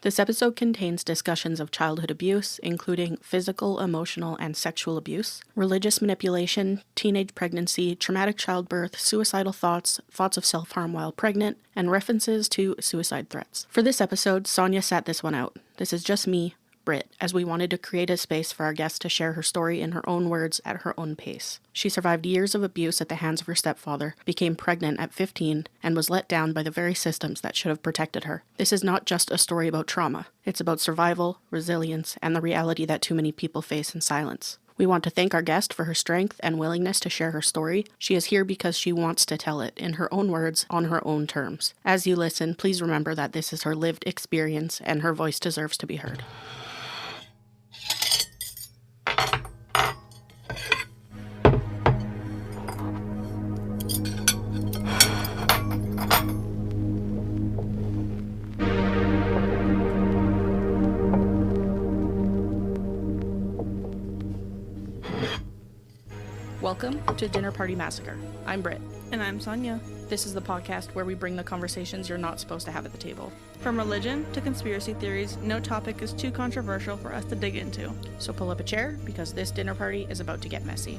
This episode contains discussions of childhood abuse, including physical, emotional, and sexual abuse, religious manipulation, teenage pregnancy, traumatic childbirth, suicidal thoughts, thoughts of self-harm while pregnant, and references to suicide threats. For this episode, Sonya sat this one out. This is just me, Britt, as we wanted to create a space for our guest to share her story in her own words at her own pace. She survived years of abuse at the hands of her stepfather, became pregnant at 15, and was let down by the very systems that should have protected her. This is not just a story about trauma. It's about survival, resilience, and the reality that too many people face in silence. We want to thank our guest for her strength and willingness to share her story. She is here because she wants to tell it in her own words, on her own terms. As you listen, please remember that this is her lived experience and her voice deserves to be heard. Welcome to Dinner Party Massacre. I'm Britt. And I'm Sonya. This is the podcast where we bring the conversations you're not supposed to have at the table. From religion to conspiracy theories, no topic is too controversial for us to dig into. So pull up a chair, because this dinner party is about to get messy.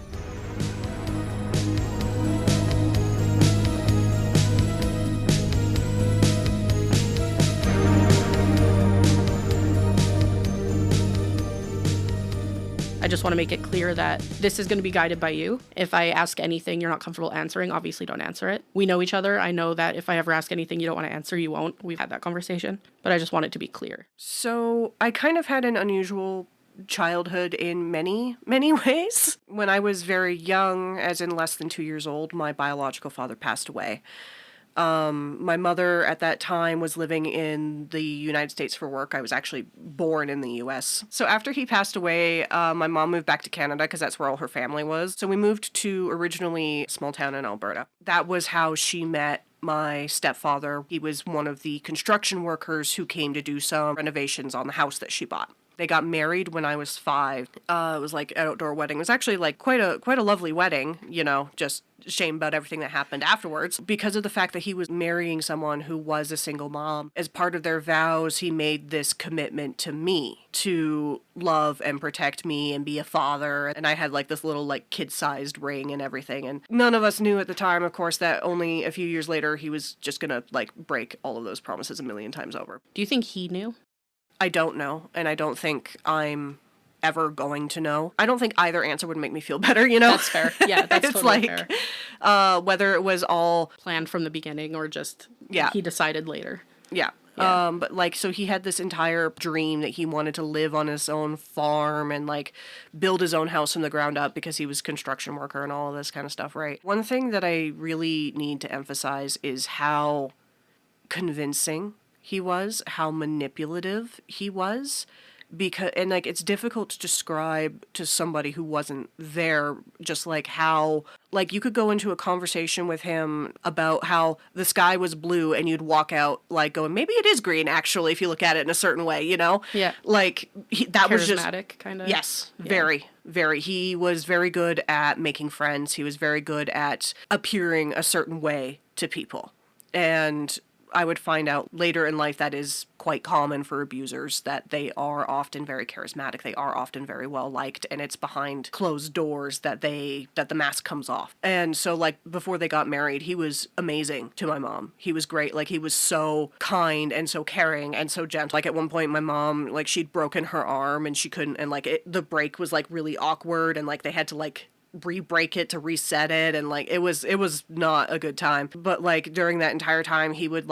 I just want to make it clear that this is going to be guided by you. If I ask anything you're not comfortable answering, obviously don't answer it. We know each other. I know that if I ever ask anything you don't want to answer, you won't. We've had that conversation. But I just want it to be clear. So I kind of had an unusual childhood in many ways. When I was very young, as in less than 2 years old, my biological father passed away. My mother at that time was living in the United States for work. I was actually born in the U.S. So after he passed away, my mom moved back to Canada because that's where all her family was. So we moved to originally a small town in Alberta. That was how she met my stepfather. He was one of the construction workers who came to do some renovations on the house that she bought. They got married when I was 5. It was like an outdoor wedding. It was actually like quite a lovely wedding, you know, just shame about everything that happened afterwards. Because of the fact that he was marrying someone who was a single mom, as part of their vows, he made this commitment to me to love and protect me and be a father. And I had like this little like kid-sized ring and everything. And none of us knew at the time, of course, that only a few years later he was just gonna like break all of those promises a million times over. Do you think he knew? I don't know, and I don't think I'm ever going to know. I don't think either answer would make me feel better, you know? That's fair. Yeah, that's it's totally like, fair. Whether it was all Planned from the beginning or just Yeah. he decided later. Yeah. Yeah. But like, so he had this entire dream that he wanted to live on his own farm and like build his own house from the ground up because he was a construction worker and all of this kind of stuff, right? One thing that I really need to emphasize is how convincing he was, how manipulative he was, because, and like, it's difficult to describe to somebody who wasn't there, just like how, like, you could go into a conversation with him about how the sky was blue and you'd walk out like going, maybe it is green actually if you look at it in a certain way, you know? Yeah. Like, that was just charismatic, kind of. Yes, Yeah. very. He was very good at making friends. He was very good at appearing a certain way to people. And I would find out later in life that is quite common for abusers, that they are often very charismatic, they are often very well liked, and it's behind closed doors that the mask comes off. And so like before they got married, he was amazing to my mom. He was great. Like he was so kind and so caring and so gentle. Like at one point my mom, like she'd broken her arm and she couldn't, and like the break was like really awkward and like they had to like re-break it to reset it, and like it was not a good time. But like during that entire time he would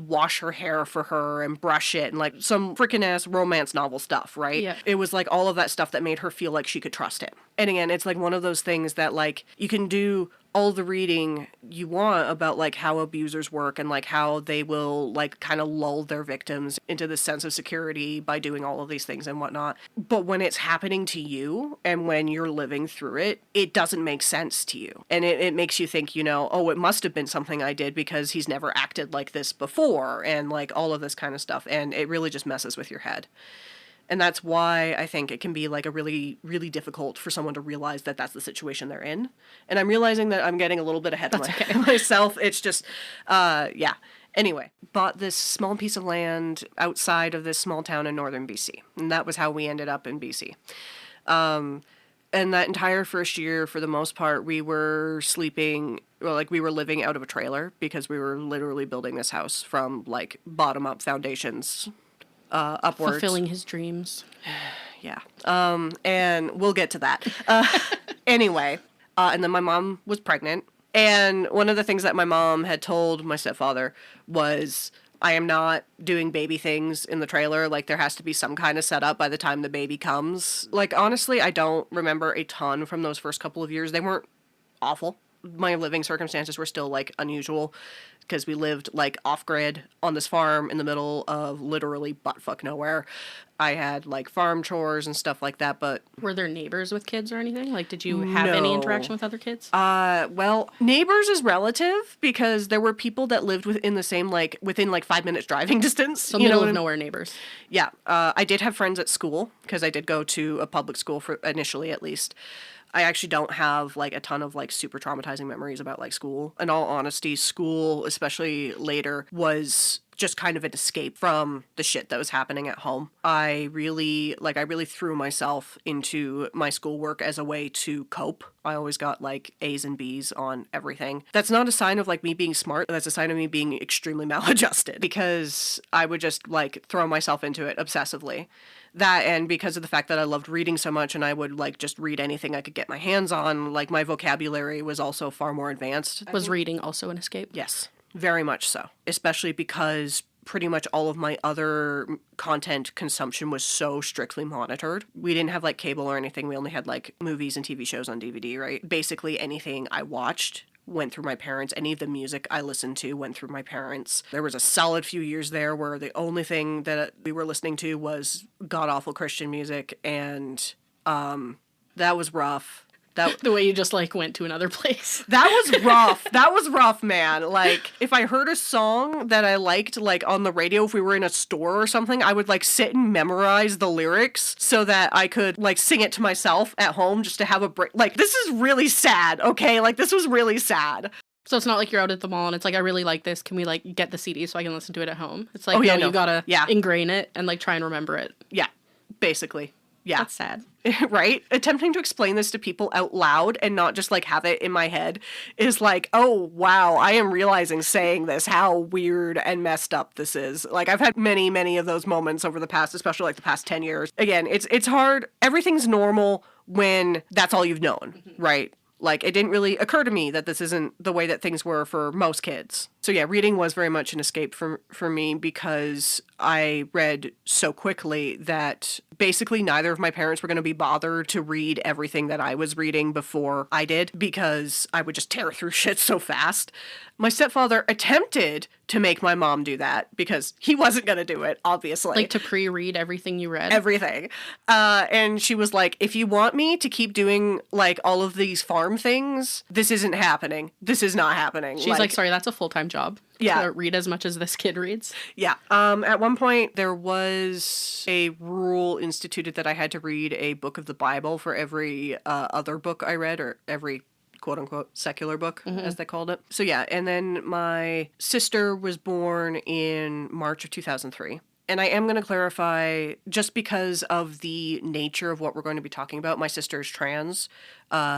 wash her hair for her and brush it and like some freaking ass romance novel stuff, right? Yeah. It was like all of that stuff that made her feel like she could trust him. And again, it's like one of those things that like you can do all the reading you want about like how abusers work and like how they will like kind of lull their victims into this sense of security by doing all of these things and whatnot. But when it's happening to you and when you're living through it, it doesn't make sense to you. And it makes you think, you know, oh, it must have been something I did because he's never acted like this before and like all of this kind of stuff. And it really just messes with your head. And that's why I think it can be like a really, really difficult for someone to realize that that's the situation they're in. And I'm realizing that I'm getting a little bit ahead of myself. It's just, yeah. Anyway, bought this small piece of land outside of this small town in northern BC. And that was how we ended up in BC. And that entire first year, for the most part, we were sleeping, well, like we were living out of a trailer because we were literally building this house from like bottom up foundations upwards. Fulfilling his dreams. Yeah. And we'll get to that. Anyway, and then my mom was pregnant. And one of the things that my mom had told my stepfather was, I am not doing baby things in the trailer. Like, there has to be some kind of setup by the time the baby comes. Like, honestly, I don't remember a ton from those first couple of years. They weren't awful. My living circumstances were still, like, unusual because we lived, like, off-grid on this farm in the middle of literally butt-fuck nowhere. I had, like, farm chores and stuff like that, but... Were there neighbors with kids or anything? Like, did you have any interaction with other kids? Well, neighbors is relative because there were people that lived within the same, like, within, like, 5 minutes driving distance. So middle of nowhere neighbors. Yeah. I did have friends at school because I did go to a public school for initially, at least. I actually don't have, like, a ton of, like, super traumatizing memories about, like, school. In all honesty, school, especially later, was just kind of an escape from the shit that was happening at home. I really threw myself into my schoolwork as a way to cope. I always got, like, A's and B's on everything. That's not a sign of, like, me being smart. That's a sign of me being extremely maladjusted because I would just, like, throw myself into it obsessively. That, and because of the fact that I loved reading so much and I would, like, just read anything I could get my hands on, like, my vocabulary was also far more advanced. Was reading also an escape? Yes, very much so. Especially because pretty much all of my other content consumption was so strictly monitored. We didn't have, like, cable or anything. We only had, like, movies and TV shows on DVD, right? Basically anything I watched went through my parents. Any of the music I listened to went through my parents. There was a solid few years there where the only thing that we were listening to was god-awful Christian music, and that was rough. The way you just, like, went to another place. That was rough. That was rough, man. Like, if I heard a song that I liked, like, on the radio, if we were in a store or something, I would, like, sit and memorize the lyrics so that I could, like, sing it to myself at home just to have a break. Like, this is really sad, okay? Like, this was really sad. So it's not like you're out at the mall and it's like, I really like this. Can we, like, get the CD so I can listen to it at home? It's like, you gotta ingrain it and, like, try and remember it. Yeah, basically. Yeah. That's sad. Right? Attempting to explain this to people out loud and not just, like, have it in my head is like, oh, wow, I am realizing saying this, how weird and messed up this is. Like, I've had many, many of those moments over the past, especially, like, the past 10 years. Again, it's hard. Everything's normal when that's all you've known, right? Like, it didn't really occur to me that this isn't the way that things were for most kids. So yeah, reading was very much an escape for me because I read so quickly that basically neither of my parents were going to be bothered to read everything that I was reading before I did because I would just tear through shit so fast. My stepfather attempted to make my mom do that because he wasn't going to do it, obviously. Like, to pre-read everything you read? Everything. And she was like, if you want me to keep doing, like, all of these farm things, this isn't happening. This is not happening. She's like, sorry, that's a full-time job. Yeah. To read as much as this kid reads. Yeah. At one point, there was a rule instituted that I had to read a book of the Bible for every other book I read, or every quote-unquote secular book, as they called it. So yeah, and then my sister was born in March of 2003. And I am going to clarify, just because of the nature of what we're going to be talking about, my sister is trans.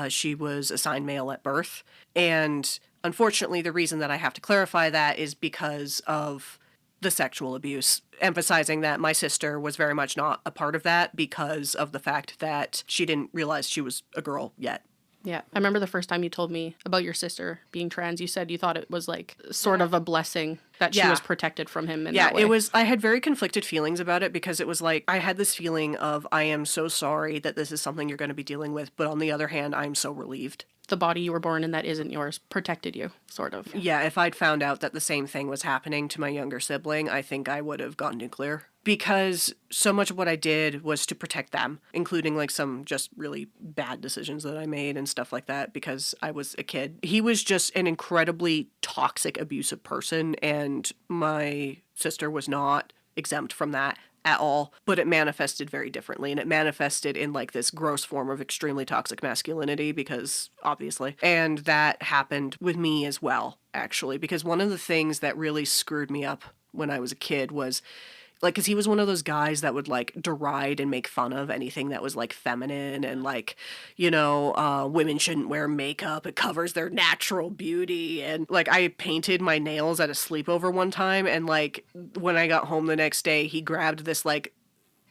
She was assigned male at birth. And unfortunately, the reason that I have to clarify that is because of the sexual abuse, emphasizing that my sister was very much not a part of that because of the fact that she didn't realize she was a girl yet. Yeah. I remember the first time you told me about your sister being trans, you said you thought it was, like, sort of a blessing that she was protected from him in that way. Yeah, it was, I had very conflicted feelings about it because it was like, I had this feeling of, I am so sorry that this is something you're going to be dealing with, but on the other hand, I'm so relieved. The body you were born in that isn't yours protected you, sort of. Yeah, if I'd found out that the same thing was happening to my younger sibling, I think I would have gone nuclear. Because so much of what I did was to protect them, including, like, some just really bad decisions that I made and stuff like that because I was a kid. He was just an incredibly toxic, abusive person, and my sister was not exempt from that at all, but it manifested very differently, and it manifested in like this gross form of extremely toxic masculinity, because obviously, and that happened with me as well, actually, because one of the things that really screwed me up when I was a kid was like, because he was one of those guys that would like deride and make fun of anything that was like feminine, and like, women shouldn't wear makeup, it covers their natural beauty. And like, I painted my nails at a sleepover one time, and like when I got home the next day, he grabbed this like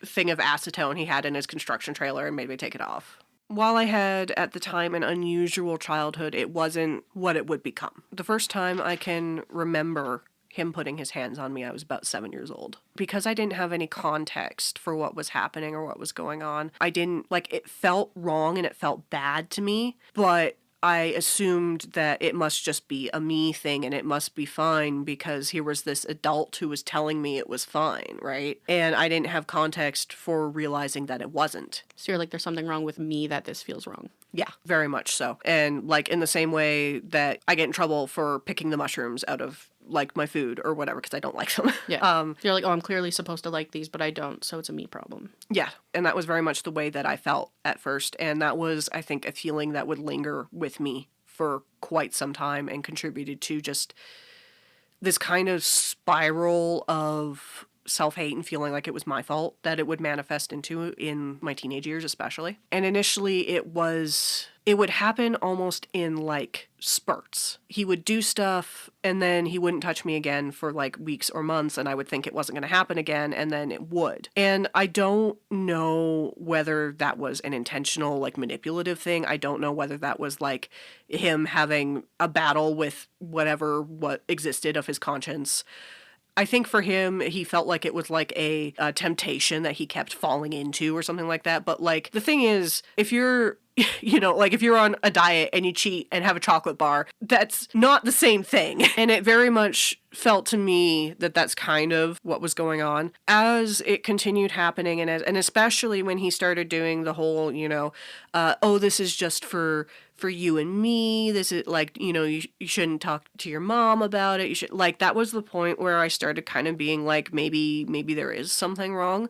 thing of acetone he had in his construction trailer and made me take it off. While I had, at the time, an unusual childhood, it wasn't what it would become. The first time I can remember him putting his hands on me, I was about 7 years old. Because I didn't have any context for what was happening or what was going on, I didn't, like, it felt wrong and it felt bad to me, but I assumed that it must just be a me thing and it must be fine because here was this adult who was telling me it was fine, right? And I didn't have context for realizing that it wasn't. So you're like, there's something wrong with me that this feels wrong. Yeah, very much so. And like in the same way that I get in trouble for picking the mushrooms out of like my food or whatever because I don't like them. Yeah. You're like, oh, I'm clearly supposed to like these, but I don't, so it's a me problem. Yeah, and that was very much the way that I felt at first. And that was, I think, a feeling that would linger with me for quite some time and contributed to just this kind of spiral of self-hate and feeling like it was my fault that it would manifest into in my teenage years especially. And initially it would happen almost in like spurts. He would do stuff and then he wouldn't touch me again for like weeks or months, and I would think it wasn't going to happen again, and then it would. And I don't know whether that was an intentional like manipulative thing. I don't know whether that was like him having a battle with what existed of his conscience. I think for him, he felt like it was like a temptation that he kept falling into or something like that. But like, the thing is, if you're, like if you're on a diet and you cheat and have a chocolate bar, that's not the same thing. And it very much felt to me that that's kind of what was going on as it continued happening. And especially when he started doing the whole, oh, this is just for you and me. This is like, you shouldn't talk to your mom about it. You should, like, that was the point where I started kind of being like, maybe there is something wrong,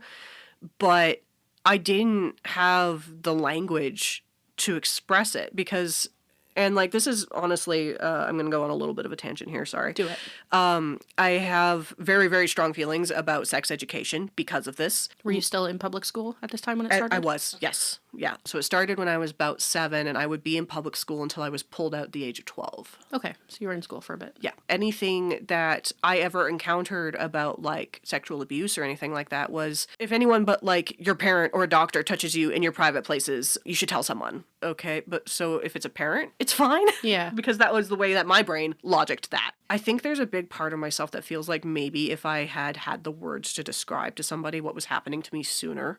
but I didn't have the language to express it because, and like, this is honestly, I'm going to go on a little bit of a tangent here. Sorry. Do it. I have very, very strong feelings about sex education because of this. Were you still in public school at this time when it started? I was, yes. Yeah. So it started when I was about 7, and I would be in public school until I was pulled out at the age of 12. Okay. So you were in school for a bit. Yeah. Anything that I ever encountered about like sexual abuse or anything like that was, if anyone but like your parent or a doctor touches you in your private places, you should tell someone. Okay. But so if it's a parent, it's fine. Yeah. Because that was the way that my brain logicked that. I think there's a big part of myself that feels like maybe if I had the words to describe to somebody what was happening to me sooner,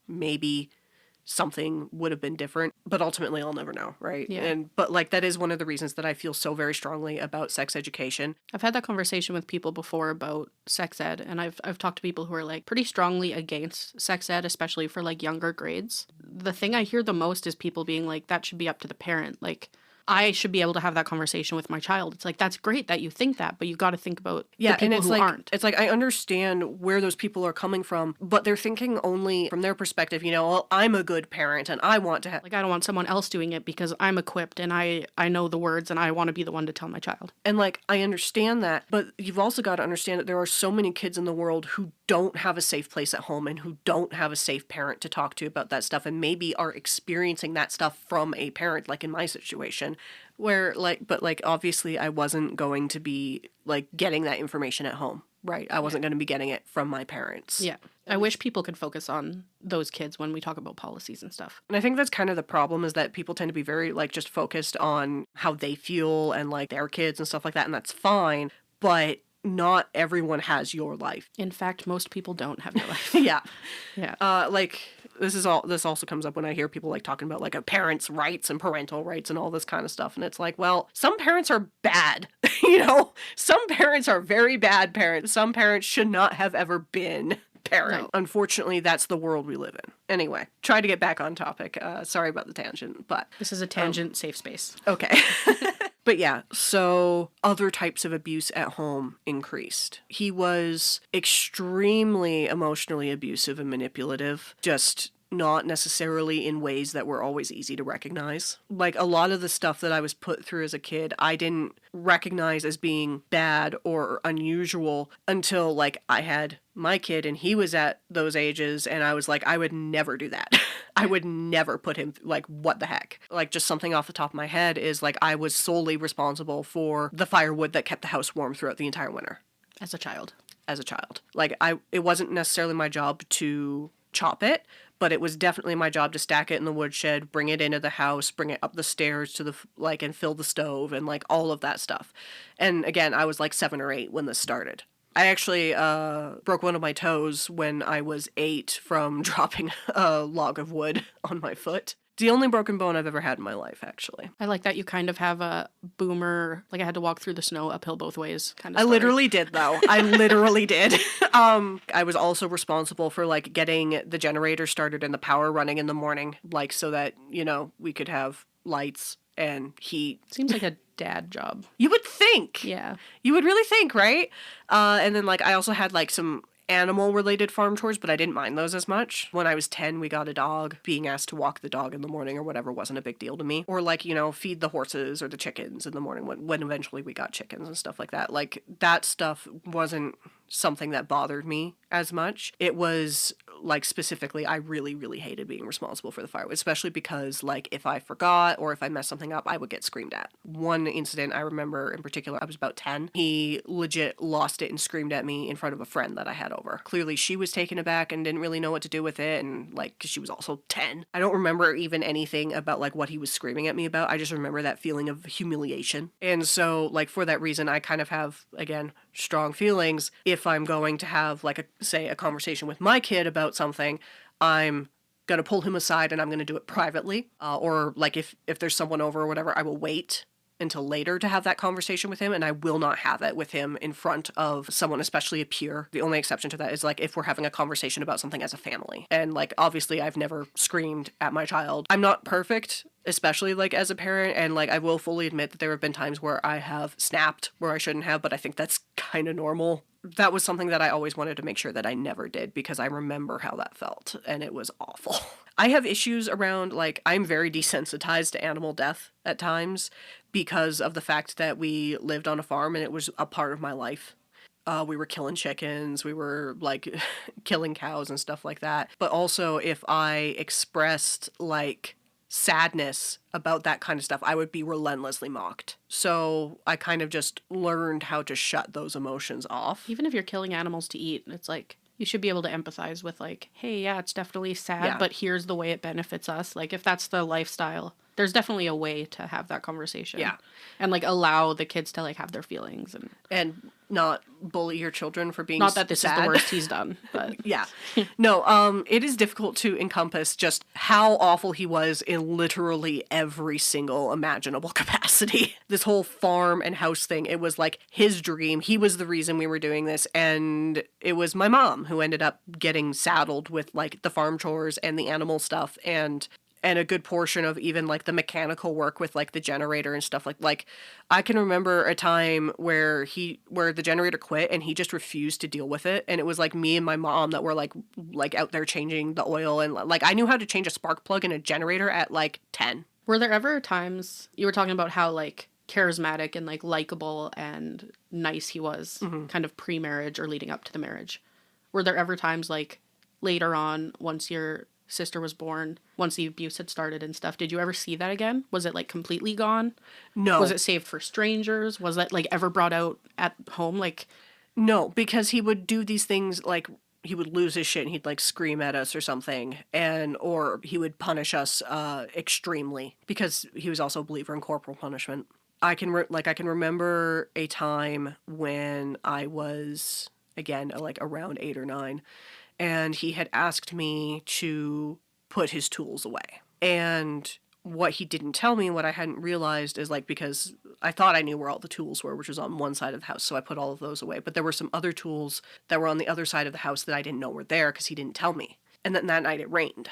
maybe something would have been different, but ultimately I'll never know, right? Yeah. But like, that is one of the reasons that I feel so very strongly about sex education. I've had that conversation with people before about sex ed, and I've talked to people who are like pretty strongly against sex ed, especially for like younger grades. The thing I hear the most is people being like, that should be up to the parent. Like, I should be able to have that conversation with my child. It's like, that's great that you think that, but you got to think about the people who aren't. It's like, I understand where those people are coming from, but they're thinking only from their perspective, well, I'm a good parent and I want to have... Like, I don't want someone else doing it because I'm equipped and I know the words and I want to be the one to tell my child. And like, I understand that, but you've also got to understand that there are so many kids in the world who don't have a safe place at home and who don't have a safe parent to talk to about that stuff and maybe are experiencing that stuff from a parent, like in my situation. Where but obviously I wasn't going to be like getting that information at home, right? I wasn't going to be getting it from my parents. Yeah. I wish people could focus on those kids when we talk about policies and stuff. And I think that's kind of the problem, is that people tend to be very like just focused on how they feel and like their kids and stuff like that. And that's fine, but not everyone has your life. In fact, most people don't have your life. Yeah. Yeah. This also comes up when I hear people like talking about like a parent's rights and parental rights and all this kind of stuff. And it's like, well, some parents are bad. Some parents are very bad parents. Some parents should not have ever been parent. No. Unfortunately, that's the world we live in. Anyway, try to get back on topic. Sorry about the tangent, but... This is a tangent safe space. Okay. But yeah, so other types of abuse at home increased. He was extremely emotionally abusive and manipulative, just not necessarily in ways that were always easy to recognize. Like, a lot of the stuff that I was put through as a kid, I didn't recognize as being bad or unusual until, like, I had my kid and he was at those ages, and I was like, I would never do that. I would never put him, like, what the heck? Like, just something off the top of my head is, like, I was solely responsible for the firewood that kept the house warm throughout the entire winter. As a child. As a child. Like, it wasn't necessarily my job to chop it, but it was definitely my job to stack it in the woodshed, bring it into the house, bring it up the stairs to the, like, and fill the stove and, like, all of that stuff. And again, I was like 7 or 8 when this started. I actually broke one of my toes when I was 8 from dropping a log of wood on my foot. It's the only broken bone I've ever had in my life, actually. I like that you kind of have a boomer, like I had to walk through the snow uphill both ways kind of story. I literally did, though. I literally did. I was also responsible for, like, getting the generator started and the power running in the morning, like, so that, you know, we could have lights and heat. Seems like a dad job. You would think. Yeah. You would really think, right? And then, like, I also had, like, some animal-related farm chores, but I didn't mind those as much. When I was 10, we got a dog. Being asked to walk the dog in the morning or whatever wasn't a big deal to me. Or, like, you know, feed the horses or the chickens in the morning when eventually we got chickens and stuff like that. Like, that stuff wasn't something that bothered me as much. It was, like, specifically, I really, really hated being responsible for the firewood, especially because, like, if I forgot or if I messed something up, I would get screamed at. One incident I remember in particular, I was about 10. He legit lost it and screamed at me in front of a friend that I had over. Clearly, she was taken aback and didn't really know what to do with it, and, like, 'cause she was also 10. I don't remember even anything about, like, what he was screaming at me about. I just remember that feeling of humiliation. And so, like, for that reason, I kind of have, again, strong feelings. If I'm going to have, like, a conversation with my kid about something, I'm going to pull him aside and I'm going to do it privately. Or, like, if there's someone over or whatever, I will wait until later to have that conversation with him, and I will not have it with him in front of someone, especially a peer. The only exception to that is, like, if we're having a conversation about something as a family. And, like, obviously I've never screamed at my child. I'm not perfect, especially, like, as a parent, and, like, I will fully admit that there have been times where I have snapped where I shouldn't have, but I think that's kind of normal. That was something that I always wanted to make sure that I never did, because I remember how that felt, and it was awful. I have issues around, like, I'm very desensitized to animal death at times because of the fact that we lived on a farm and it was a part of my life. We were killing chickens, we were, like, killing cows and stuff like that. But also, if I expressed, like, sadness about that kind of stuff, I would be relentlessly mocked. So I kind of just learned how to shut those emotions off. Even if you're killing animals to eat, it's like, you should be able to empathize with, like, hey, yeah, it's definitely sad, but here's the way it benefits us. Like, if that's the lifestyle, there's definitely a way to have that conversation. Yeah. And, like, allow the kids to, like, have their feelings. And not bully your children for being not that this sad. is the worst he's done, but yeah. No, it is difficult to encompass just how awful he was in literally every single imaginable capacity. This whole farm and house thing, it was like his dream. He was the reason we were doing this, and it was my mom who ended up getting saddled with, like, the farm chores and the animal stuff and a good portion of even, like, the mechanical work with, like, the generator and stuff. Like I can remember a time where the generator quit and he just refused to deal with it, and it was, like, me and my mom that were, like out there changing the oil, and, like, I knew how to change a spark plug in a generator at, like, 10. Were there ever times, you were talking about how, like, charismatic and, like, likable and nice he was, kind of pre-marriage or leading up to the marriage. Were there ever times, like, later on, once your sister was born, once the abuse had started and stuff, did you ever see that again? Was it, like, completely gone? No. Was it saved for strangers? Was it, like, ever brought out at home? Like, no, because he would do these things, like, he would lose his shit and he'd, like, scream at us or something, or he would punish us extremely, because he was also a believer in corporal punishment. I can remember a time when I was, again, like, around 8 or 9, and he had asked me to put his tools away. And what he didn't tell me, what I hadn't realized is, like, because I thought I knew where all the tools were, which was on one side of the house, so I put all of those away. But there were some other tools that were on the other side of the house that I didn't know were there because he didn't tell me. And then that night it rained.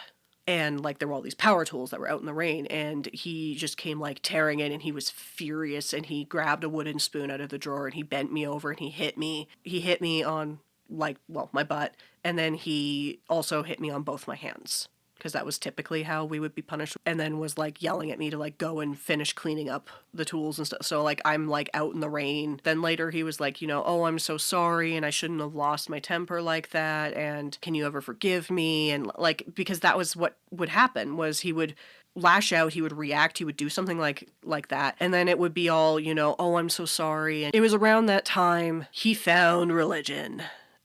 And like there were all these power tools that were out in the rain, and he just came like tearing in, and he was furious, and he grabbed a wooden spoon out of the drawer and he bent me over and he hit me. He hit me on like, well, my butt, and then he also hit me on both my hands, because that was typically how we would be punished, and then was like yelling at me to like go and finish cleaning up the tools and stuff. So like I'm like out in the rain. Then later he was like, you know, oh, I'm so sorry and I shouldn't have lost my temper like that, and can you ever forgive me? And like, because that was what would happen, was he would lash out, he would react, he would do something like that, and then it would be all, you know, oh, I'm so sorry. And it was around that time he found religion,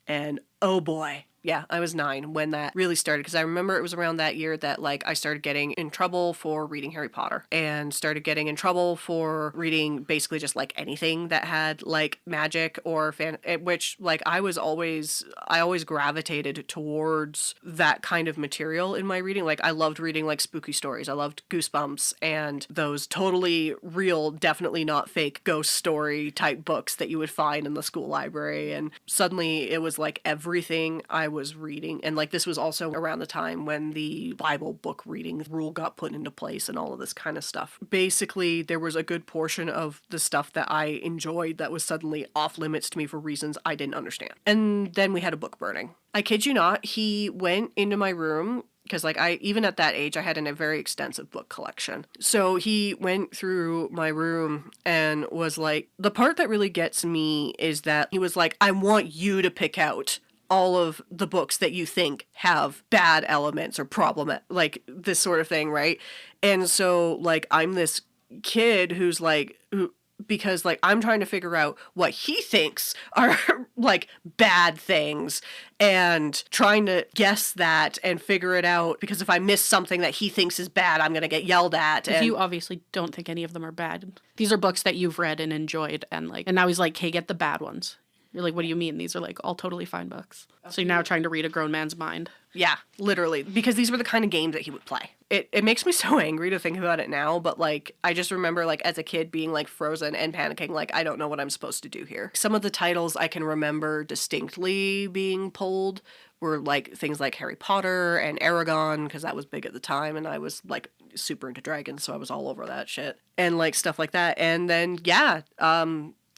and oh boy. Yeah, I was 9 when that really started, because I remember it was around that year that, like, I started getting in trouble for reading Harry Potter, and started getting in trouble for reading basically just, like, anything that had, like, magic or which, like, I always gravitated towards that kind of material in my reading. Like, I loved reading, like, spooky stories. I loved Goosebumps and those totally real, definitely not fake ghost story type books that you would find in the school library, and suddenly it was, like, everything I was reading. And like this was also around the time when the Bible book reading rule got put into place and all of this kind of stuff. Basically, there was a good portion of the stuff that I enjoyed that was suddenly off limits to me for reasons I didn't understand. And then we had a book burning. I kid you not, he went into my room, because like even at that age, I had a very extensive book collection. So he went through my room and was like, the part that really gets me is that he was like, I want you to pick out all of the books that you think have bad elements or like this sort of thing, right? And so like I'm this kid who's like, because like I'm trying to figure out what he thinks are like bad things, and trying to guess that and figure it out, because if I miss something that he thinks is bad, I'm gonna get yelled at. And you obviously don't think any of them are bad. These are books that you've read and enjoyed, and now he's like, hey, get the bad ones. You're like, what do you mean? These are like all totally fine books. So you're now trying to read a grown man's mind. Yeah, literally. Because these were the kind of games that he would play. It makes me so angry to think about it now, but like I just remember like as a kid being like frozen and panicking, like I don't know what I'm supposed to do here. Some of the titles I can remember distinctly being pulled were like things like Harry Potter and Aragon, because that was big at the time, and I was like super into dragons, so I was all over that shit. And like stuff like that. And then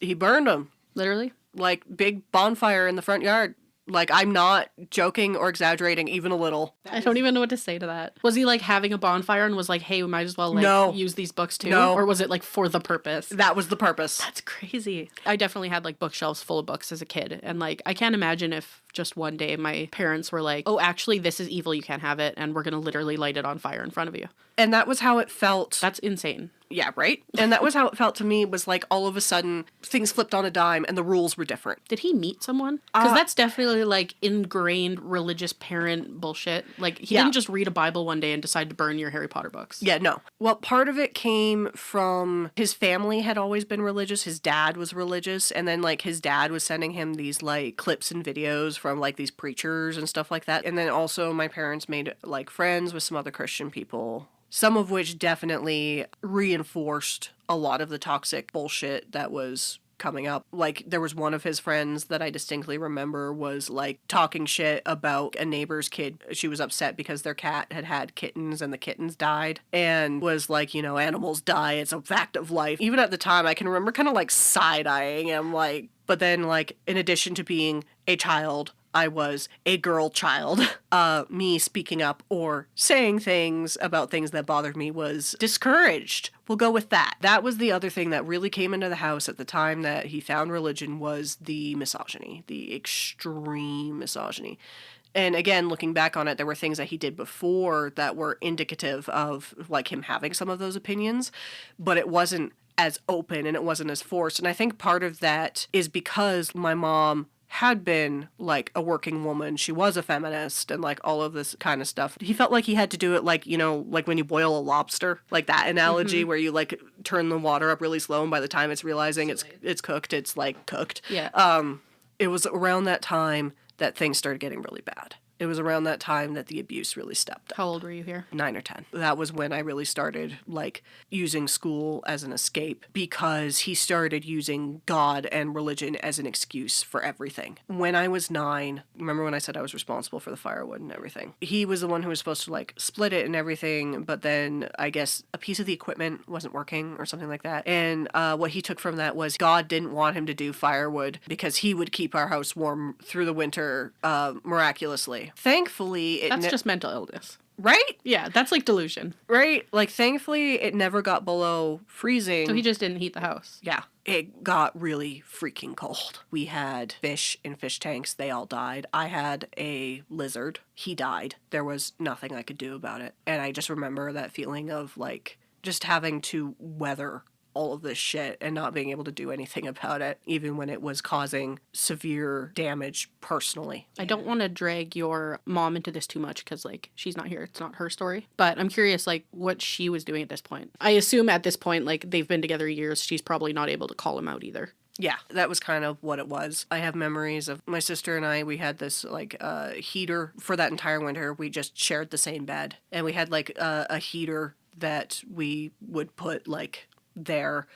he burned them. Literally? Like big bonfire in the front yard. Like, I'm not joking or exaggerating even a little. I don't even know what to say to that. Was he like having a bonfire and was like, hey, we might as well use these books too? No. Or was it like for the purpose? That was the purpose. That's crazy. I definitely had like bookshelves full of books as a kid. And like, I can't imagine if just one day my parents were like, oh, actually, this is evil. You can't have it. And we're going to literally light it on fire in front of you. And that was how it felt. That's insane. Yeah, right? And that was how it felt to me, was like all of a sudden things flipped on a dime and the rules were different. Did he meet someone? Because that's definitely like ingrained religious parent bullshit. Like he didn't just read a Bible one day and decide to burn your Harry Potter books. Yeah, no. Well, part of it came from his family had always been religious. His dad was religious. And then like his dad was sending him these like clips and videos from like these preachers and stuff like that. And then also my parents made like friends with some other Christian people, some of which definitely reinforced a lot of the toxic bullshit that was coming up. Like, there was one of his friends that I distinctly remember was, like, talking shit about a neighbor's kid. She was upset because their cat had had kittens and the kittens died, and was like, you know, animals die, it's a fact of life. Even at the time, I can remember kind of, like, side-eyeing him, like, but then, like, in addition to being a child, I was a girl child. Me speaking up or saying things about things that bothered me was discouraged. We'll go with that. That was the other thing that really came into the house at the time that he found religion, was the misogyny, the extreme misogyny. And again, looking back on it, there were things that he did before that were indicative of like him having some of those opinions, but it wasn't as open and it wasn't as forced. And I think part of that is because my mom had been like a working woman. She was a feminist and like all of this kind of stuff. He felt like he had to do it like, you know, like when you boil a lobster, like that analogy where you like turn the water up really slow and by the time it's realizing it's cooked, it's like cooked. Yeah. It was around that time that things started getting really bad. It was around that time that the abuse really stepped up. How old were you here? 9 or 10. That was when I really started, like, using school as an escape because he started using God and religion as an excuse for everything. When I was 9, remember when I said I was responsible for the firewood and everything? He was the one who was supposed to, like, split it and everything, but then I guess a piece of the equipment wasn't working or something like that. And what he took from that was God didn't want him to do firewood because he would keep our house warm through the winter miraculously. Thankfully, That's just mental illness. Right? Yeah, that's like delusion. Right? Like, thankfully, it never got below freezing. So he just didn't heat the house. Yeah. It got really freaking cold. We had fish in fish tanks. They all died. I had a lizard. He died. There was nothing I could do about it. And I just remember that feeling of, like, just having to weather all of this shit and not being able to do anything about it, even when it was causing severe damage personally. I don't want to drag your mom into this too much because, like, she's not here. It's not her story. But I'm curious, like, what she was doing at this point. I assume at this point, like, they've been together years. She's probably not able to call him out either. Yeah, that was kind of what it was. I have memories of my sister and I, we had this, like, heater for that entire winter. We just shared the same bed. And we had, like, a heater that we would put, like, there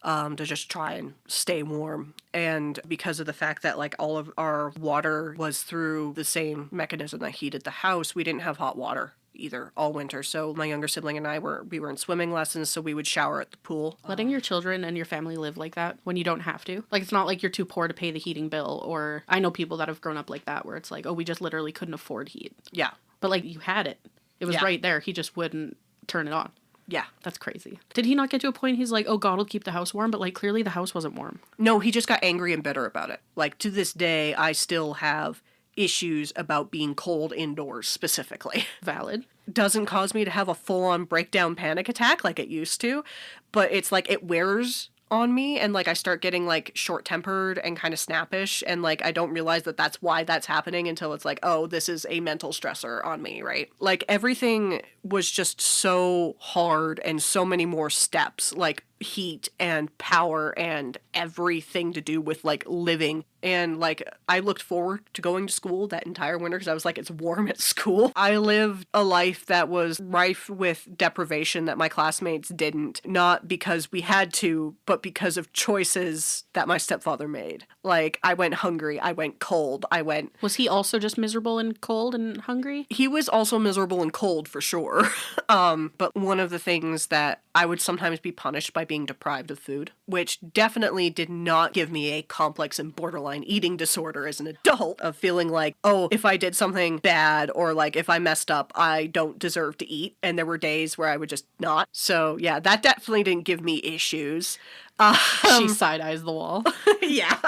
to just try and stay warm. And because of the fact that, like, all of our water was through the same mechanism that heated the house, we didn't have hot water either all winter. So my younger sibling and I were in swimming lessons, so we would shower at the pool. Letting your children and your family live like that when you don't have to. Like, it's not like you're too poor to pay the heating bill, or I know people that have grown up like that where it's like, oh, we just literally couldn't afford heat. Yeah. But, like, you had it. It was right there. He just wouldn't turn it on. Yeah. That's crazy. Did he not get to a point he's like, oh, God will keep the house warm? But, like, clearly the house wasn't warm. No, he just got angry and bitter about it. Like, to this day, I still have issues about being cold indoors specifically. Valid. Doesn't cause me to have a full-on breakdown panic attack like it used to, but it's like it wears on me, and, like, I start getting, like, short-tempered and kind of snappish, and, like, I don't realize that that's why that's happening until it's like, oh, this is a mental stressor on me, right? Like, everything was just so hard and so many more steps, like heat and power and everything to do with, like, living. And, like, I looked forward to going to school that entire winter because I was like, it's warm at school. I lived a life that was rife with deprivation that my classmates didn't, not because we had to, but because of choices that my stepfather made. Like, I went hungry, I went cold, Was he also just miserable and cold and hungry? He was also miserable and cold, for sure. But one of the things that I would sometimes be punished by being deprived of food, which definitely did not give me a complex and borderline eating disorder as an adult of feeling like, oh, if I did something bad or, like, if I messed up, I don't deserve to eat. And there were days where I would just not. So, yeah, that definitely didn't give me issues. She side-eyes the wall. Yeah.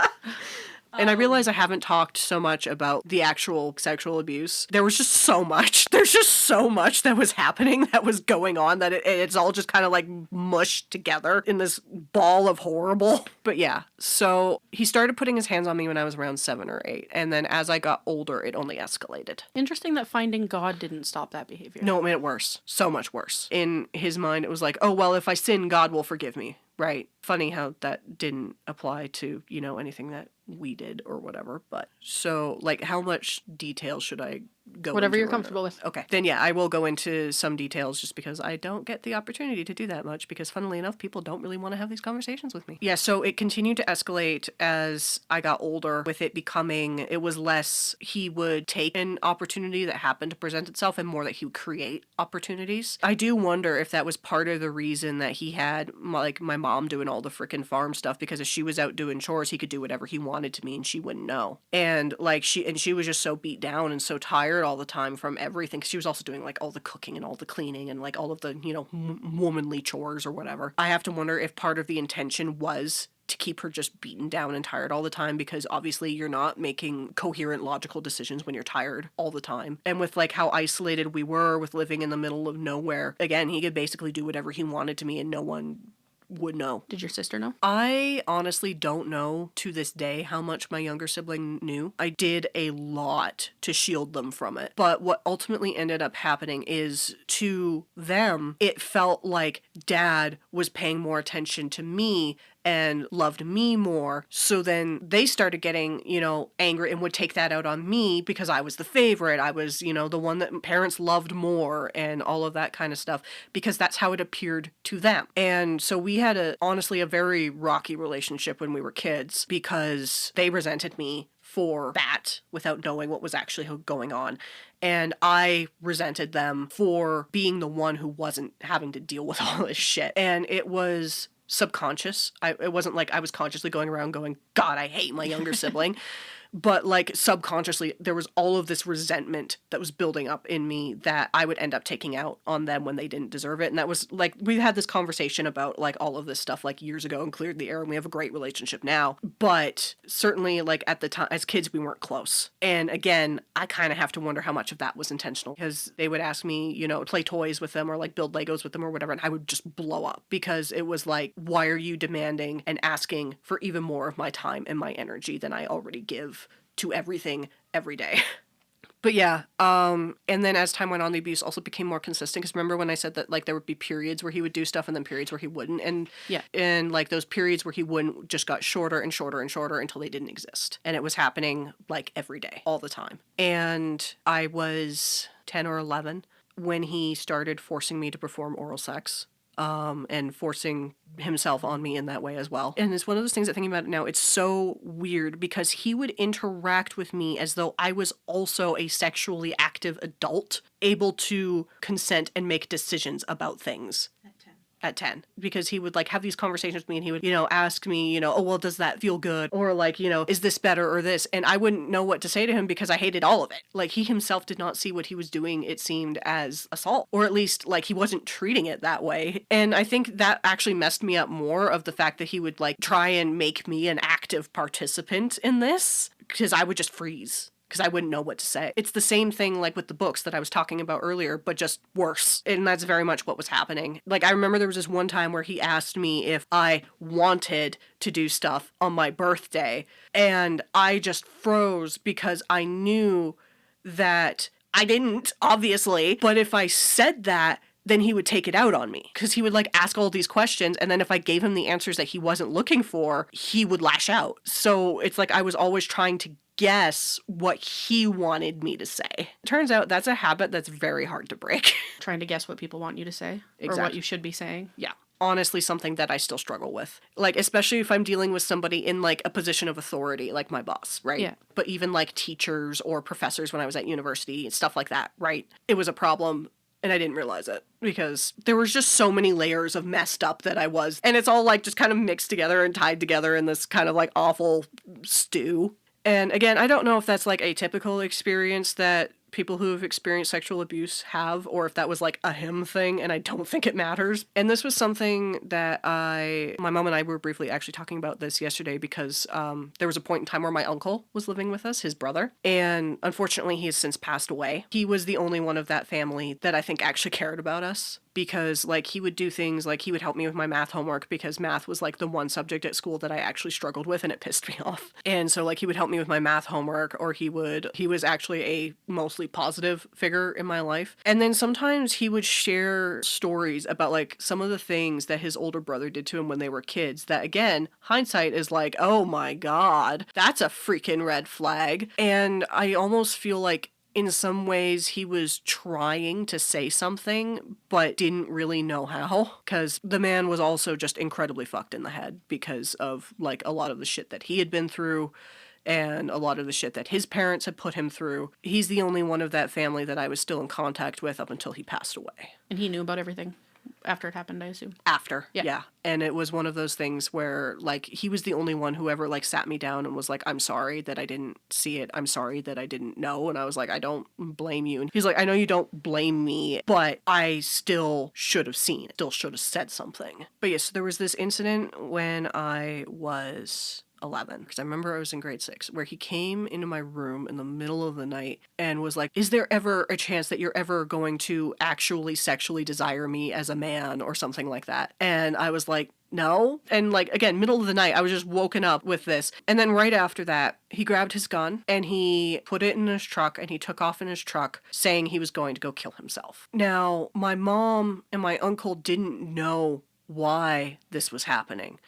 And I realize I haven't talked so much about the actual sexual abuse. There was just so much. There's just so much that was happening, that was going on, that it's all just kind of, like, mushed together in this ball of horrible. But yeah, so he started putting his hands on me when I was around 7 or 8. And then as I got older, it only escalated. Interesting that finding God didn't stop that behavior. No, it made it worse. So much worse. In his mind, it was like, oh, well, if I sin, God will forgive me. Right. Funny how that didn't apply to, you know, anything that we did or whatever. But so, like, how much detail should I go into? Whatever you're comfortable with. Okay. Then, yeah, I will go into some details just because I don't get the opportunity to do that much because, funnily enough, people don't really want to have these conversations with me. Yeah, so it continued to escalate as I got older, with it becoming, it was less he would take an opportunity that happened to present itself and more that he would create opportunities. I do wonder if that was part of the reason that he had, like, my mom doing all the freaking farm stuff, because if she was out doing chores, he could do whatever he wanted to me and she wouldn't know. And, like, she was just so beat down and so tired all the time from everything, because she was also doing, like, all the cooking and all the cleaning and, like, all of the, you know, womanly chores or whatever. I have to wonder if part of the intention was to keep her just beaten down and tired all the time, because obviously you're not making coherent, logical decisions when you're tired all the time. And with, like, how isolated we were with living in the middle of nowhere, again, he could basically do whatever he wanted to me and no one would know. Did your sister know? I honestly don't know to this day how much my younger sibling knew. I did a lot to shield them from it. But what ultimately ended up happening is, to them, it felt like Dad was paying more attention to me and loved me more. So then they started getting, angry and would take that out on me because I was the favorite. I was, the one that parents loved more and all of that kind of stuff, because that's how it appeared to them. And so we had honestly a very rocky relationship when we were kids, because they resented me for that without knowing what was actually going on. And I resented them for being the one who wasn't having to deal with all this shit. And it was subconscious. It wasn't like I was consciously going around going, God, I hate my younger sibling. But like subconsciously, there was all of this resentment that was building up in me that I would end up taking out on them when they didn't deserve it. And that was like, we had this conversation about like all of this stuff like years ago and cleared the air, and we have a great relationship now. But certainly like at the time, as kids, we weren't close. And again, I kind of have to wonder how much of that was intentional, because they would ask me, play toys with them or like build Legos with them or whatever. And I would just blow up, because it was like, why are you demanding and asking for even more of my time and my energy than I already give to everything every day? But yeah, and then as time went on, the abuse also became more consistent, because remember when I said that like there would be periods where he would do stuff and then periods where he wouldn't, and like those periods where he wouldn't just got shorter and shorter and shorter until they didn't exist. And it was happening like every day, all the time. And I was 10 or 11 when he started forcing me to perform oral sex. And forcing himself on me in that way as well. And it's one of those things that, thinking about it now, it's so weird, because he would interact with me as though I was also a sexually active adult, able to consent and make decisions about things. At 10, because he would like have these conversations with me, and he would, ask me, oh, well, does that feel good? Or like, is this better or this? And I wouldn't know what to say to him, because I hated all of it. Like, he himself did not see what he was doing, it seemed, as assault, or at least like he wasn't treating it that way. And I think that actually messed me up more, of the fact that he would like try and make me an active participant in this, because I would just freeze, because I wouldn't know what to say. It's the same thing like with the books that I was talking about earlier, but just worse. And that's very much what was happening. Like, I remember there was this one time where he asked me if I wanted to do stuff on my birthday, and I just froze, because I knew that I didn't, obviously, but if I said that, then he would take it out on me, because he would like ask all these questions, and then if I gave him the answers that he wasn't looking for, he would lash out. So it's like I was always trying to guess what he wanted me to say. Turns out that's a habit that's very hard to break. Trying to guess what people want you to say, Exactly. or what you should be saying. Yeah. Honestly, something that I still struggle with. Like, especially if I'm dealing with somebody in like a position of authority, like my boss, right? Yeah. But even like teachers or professors when I was at university, stuff like that, right? It was a problem. And I didn't realize it, because there was just so many layers of messed up that I was. And it's all like just kind of mixed together and tied together in this kind of like awful stew. And again, I don't know if that's like a typical experience that people who have experienced sexual abuse have, or if that was like a him thing, and I don't think it matters. And this was something that my mom and I were briefly actually talking about this yesterday, because there was a point in time where my uncle was living with us, his brother, and unfortunately he has since passed away. He was the only one of that family that I think actually cared about us, because like he would do things like he would help me with my math homework, because math was like the one subject at school that I actually struggled with, and it pissed me off. And so like he would help me with my math homework, or he was actually a mostly positive figure in my life. And then sometimes he would share stories about like some of the things that his older brother did to him when they were kids, that again, hindsight is like, oh my God, that's a freaking red flag. And I almost feel like in some ways he was trying to say something, but didn't really know how, because the man was also just incredibly fucked in the head because of like a lot of the shit that he had been through and a lot of the shit that his parents had put him through. He's the only one of that family that I was still in contact with up until he passed away. And he knew about everything after it happened, I assume. After, yeah. And it was one of those things where, like, he was the only one who ever, like, sat me down and was like, I'm sorry that I didn't see it. I'm sorry that I didn't know. And I was like, I don't blame you. And he's like, I know you don't blame me, but I still should have seen it. Still should have said something. But yes, there was this incident when I was 11, because I remember I was in grade 6, where he came into my room in the middle of the night and was like, is there ever a chance that you're ever going to actually sexually desire me as a man, or something like that? And I was like, no. And like, again, middle of the night, I was just woken up with this. And then right after that, he grabbed his gun and he put it in his truck, and he took off in his truck saying he was going to go kill himself. Now, my mom and my uncle didn't know why this was happening.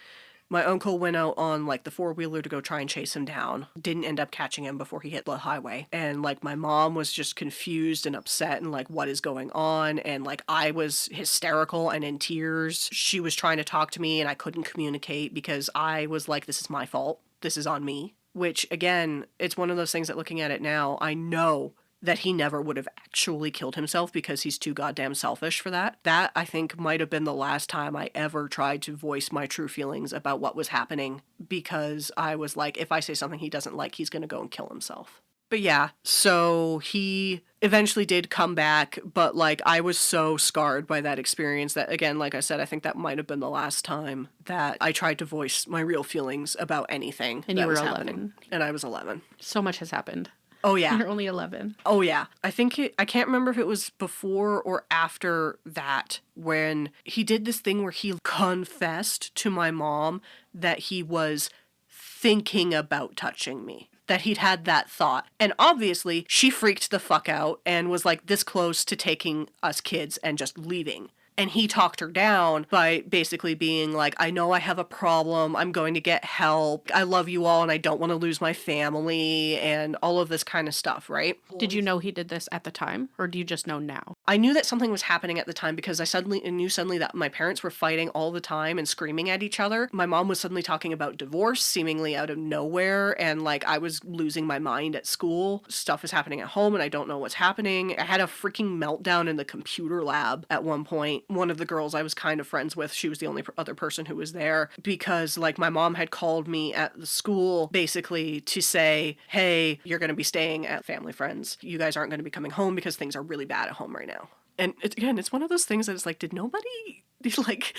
My uncle went out on like the four-wheeler to go try and chase him down. Didn't end up catching him before he hit the highway. And like my mom was just confused and upset and like, what is going on? And like I was hysterical and in tears. She was trying to talk to me and I couldn't communicate because I was like, this is my fault. This is on me. Which again, it's one of those things that looking at it now, I know that he never would have actually killed himself because he's too goddamn selfish for that. That, I think, might have been the last time I ever tried to voice my true feelings about what was happening, because I was like, if I say something he doesn't like, he's gonna go and kill himself. But yeah, so he eventually did come back, but like I was so scarred by that experience that, again, like I said, I think that might have been the last time that I tried to voice my real feelings about anything. And that you were was 11. happening. And I was 11. So much has happened. Oh, yeah. You're only 11. Oh, yeah. I can't remember if it was before or after that when he did this thing where he confessed to my mom that he was thinking about touching me, that he'd had that thought. And obviously, she freaked the fuck out and was like this close to taking us kids and just leaving. And he talked her down by basically being like, I know I have a problem. I'm going to get help. I love you all and I don't want to lose my family and all of this kind of stuff, right? Did you know he did this at the time, or do you just know now? I knew that something was happening at the time because I knew suddenly that my parents were fighting all the time and screaming at each other. My mom was suddenly talking about divorce, seemingly out of nowhere, and like I was losing my mind at school. Stuff is happening at home and I don't know what's happening. I had a freaking meltdown in the computer lab at one point. One of the girls I was kind of friends with, she was the only other person who was there, because like my mom had called me at the school basically to say, hey, you're going to be staying at family friends. You guys aren't going to be coming home because things are really bad at home right now. And it's one of those things that it's like, did nobody like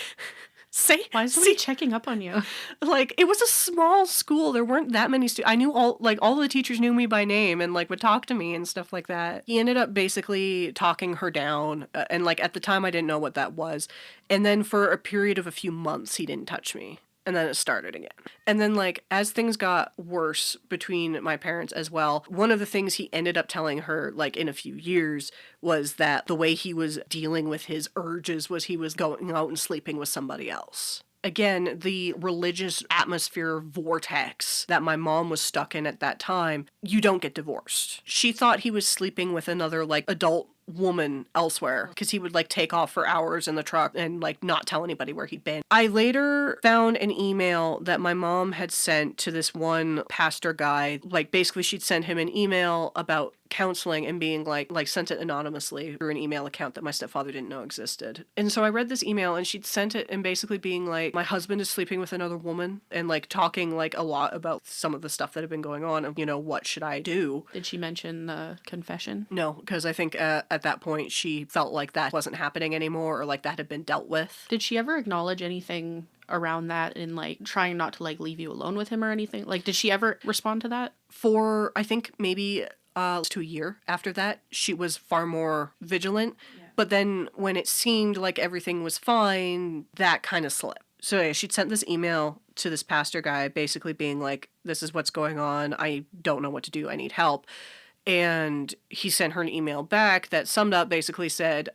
say, why is somebody checking up on you? Like, it was a small school. There weren't that many students. I knew all the teachers knew me by name and like would talk to me and stuff like that. He ended up basically talking her down. And like at the time I didn't know what that was. And then for a period of a few months, he didn't touch me. And then it started again. And then, like, as things got worse between my parents as well, one of the things he ended up telling her, like, in a few years was that the way he was dealing with his urges was he was going out and sleeping with somebody else. Again, the religious atmosphere vortex that my mom was stuck in at that time, you don't get divorced. She thought he was sleeping with another, like, adult woman elsewhere because he would like take off for hours in the truck and like not tell anybody where he'd been. I later found an email that my mom had sent to this one pastor guy. Like basically she'd send him an email about counseling and being like sent it anonymously through an email account that my stepfather didn't know existed. And so I read this email and she'd sent it and basically being like, my husband is sleeping with another woman, and like talking like a lot about some of the stuff that had been going on and, you know, what should I do? Did she mention the confession? No, because I think at that point she felt like that wasn't happening anymore or like that had been dealt with. Did she ever acknowledge anything around that in like trying not to like leave you alone with him or anything? Like, did she ever respond to that? For, I think maybe to a year after that, she was far more vigilant. Yeah. But then when it seemed like everything was fine, that kind of slipped. So yeah, she'd sent this email to this pastor guy basically being like, this is what's going on. I don't know what to do. I need help. And he sent her an email back that summed up basically said,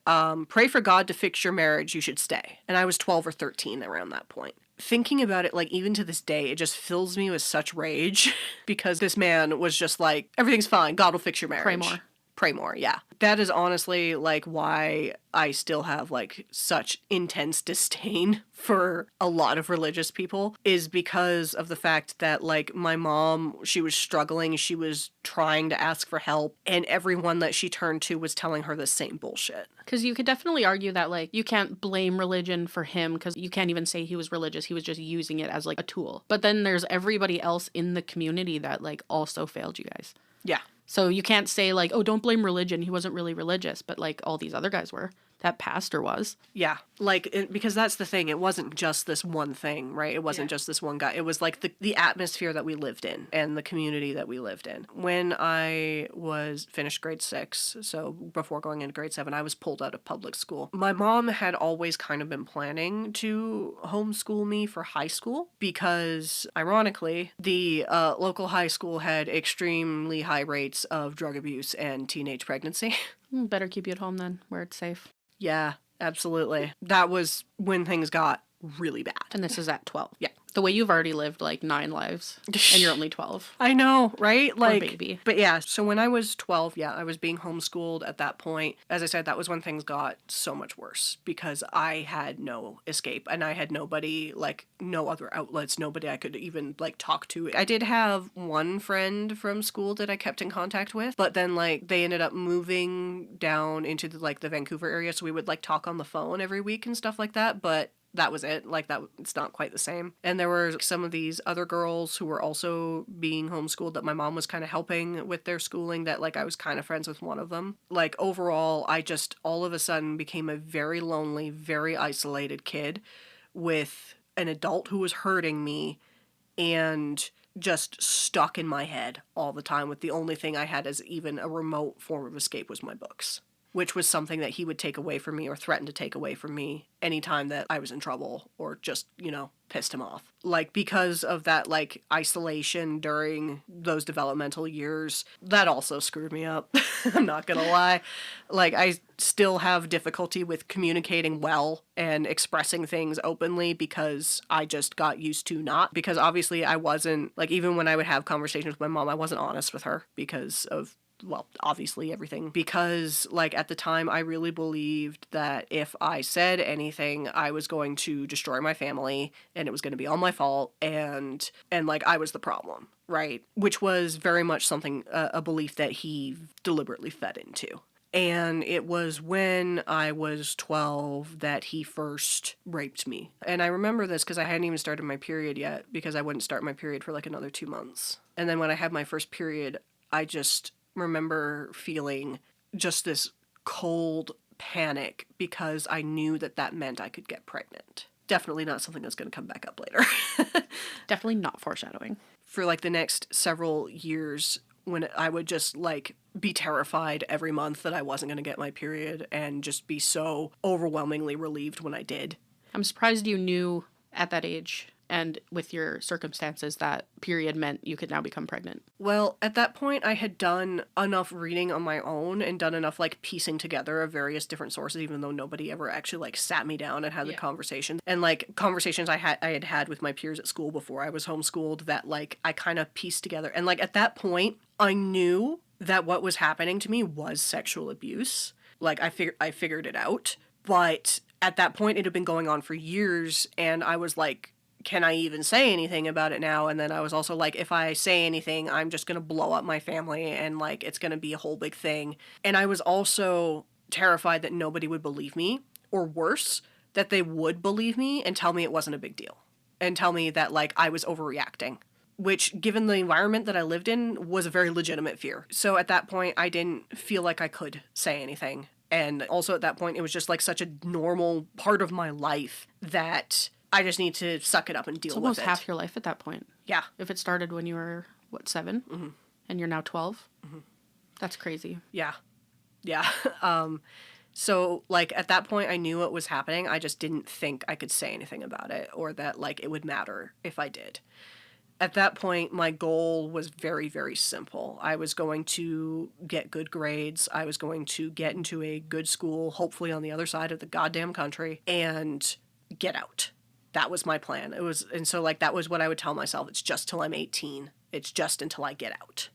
pray for God to fix your marriage. You should stay. And I was 12 or 13 around that point. Thinking about it, like, even to this day, it just fills me with such rage because this man was just like, everything's fine. God will fix your marriage. Pray more. Pray more, yeah. That is honestly, like, why I still have, like, such intense disdain for a lot of religious people, is because of the fact that, like, my mom, she was struggling, she was trying to ask for help, and everyone that she turned to was telling her the same bullshit. Because you could definitely argue that, like, you can't blame religion for him because you can't even say he was religious. He was just using it as, like, a tool. But then there's everybody else in the community that, like, also failed you guys. Yeah. So you can't say, like, oh, don't blame religion. He wasn't really religious. But, like, all these other guys were. That pastor was. Yeah. Like, because that's the thing. It wasn't just this one thing, right? It wasn't just this one guy. It was, like, the atmosphere that we lived in and the community that we lived in. When I was finished grade 6, so before going into grade 7, I was pulled out of public school. My mom had always kind of been planning to homeschool me for high school because, ironically, the local high school had extremely high rates of drug abuse and teenage pregnancy. Better keep you at home then, where it's safe. Yeah, absolutely. That was when things got really bad. And this is at 12. Yeah. The way you've already lived like 9 lives and you're only 12. I know, right? Like, baby. But yeah, so when I was 12, yeah, I was being homeschooled at that point. As I said, that was when things got so much worse because I had no escape and I had nobody, like, no other outlets, nobody I could even, like, talk to. I did have one friend from school that I kept in contact with, but then, like, they ended up moving down into, the Vancouver area, so we would, like, talk on the phone every week and stuff like that, but that was it. Like, that, it's not quite the same. And there were some of these other girls who were also being homeschooled that my mom was kind of helping with their schooling that, like, I was kind of friends with one of them. Like, overall, I just all of a sudden became a very lonely, very isolated kid with an adult who was hurting me and just stuck in my head all the time with the only thing I had as even a remote form of escape was my books, which was something that he would take away from me or threaten to take away from me anytime that I was in trouble or just, pissed him off. Like, because of that, like, isolation during those developmental years, that also screwed me up. I'm not gonna lie. Like, I still have difficulty with communicating well and expressing things openly because I just got used to not. Because obviously I wasn't, like, even when I would have conversations with my mom, I wasn't honest with her because of, well, obviously everything, because, like, at the time I really believed that if I said anything, I was going to destroy my family and it was going to be all my fault and like, I was the problem, right? Which was very much something, a belief that he deliberately fed into. And it was when I was 12 that he first raped me. And I remember this because I hadn't even started my period yet because I wouldn't start my period for like another 2 months. And then when I had my first period, I just remember feeling just this cold panic because I knew that meant I could get pregnant. Definitely not something that's going to come back up later. Definitely not foreshadowing. For like the next several years, when I would just like be terrified every month that I wasn't going to get my period and just be so overwhelmingly relieved when I did. I'm surprised you knew at that age and with your circumstances that period meant you could now become pregnant. Well, at that point, I had done enough reading on my own and done enough, like, piecing together of various different sources, even though nobody ever actually, like, sat me down and had the conversation. And, like, conversations I had had with my peers at school before I was homeschooled that, like, I kind of pieced together. And, like, at that point, I knew that what was happening to me was sexual abuse. Like, I figured it out. But at that point, it had been going on for years, and I was like, can I even say anything about it now? And then I was also like, if I say anything, I'm just going to blow up my family and, like, it's going to be a whole big thing. And I was also terrified that nobody would believe me, or worse, that they would believe me and tell me it wasn't a big deal. And tell me that, like, I was overreacting. Which, given the environment that I lived in, was a very legitimate fear. So at that point, I didn't feel like I could say anything. And also at that point, it was just, like, such a normal part of my life that I just need to suck it up and deal with it. It's almost half your life at that point. Yeah. If it started when you were, 7? Mm-hmm. And you're now 12? Mm-hmm. That's crazy. Yeah. Yeah. So, like, at that point, I knew what was happening. I just didn't think I could say anything about it or that, like, it would matter if I did. At that point, my goal was very, very simple. I was going to get good grades. I was going to get into a good school, hopefully on the other side of the goddamn country, and get out. That was my plan. And so, like, that was what I would tell myself. It's just till I'm 18. It's just until I get out.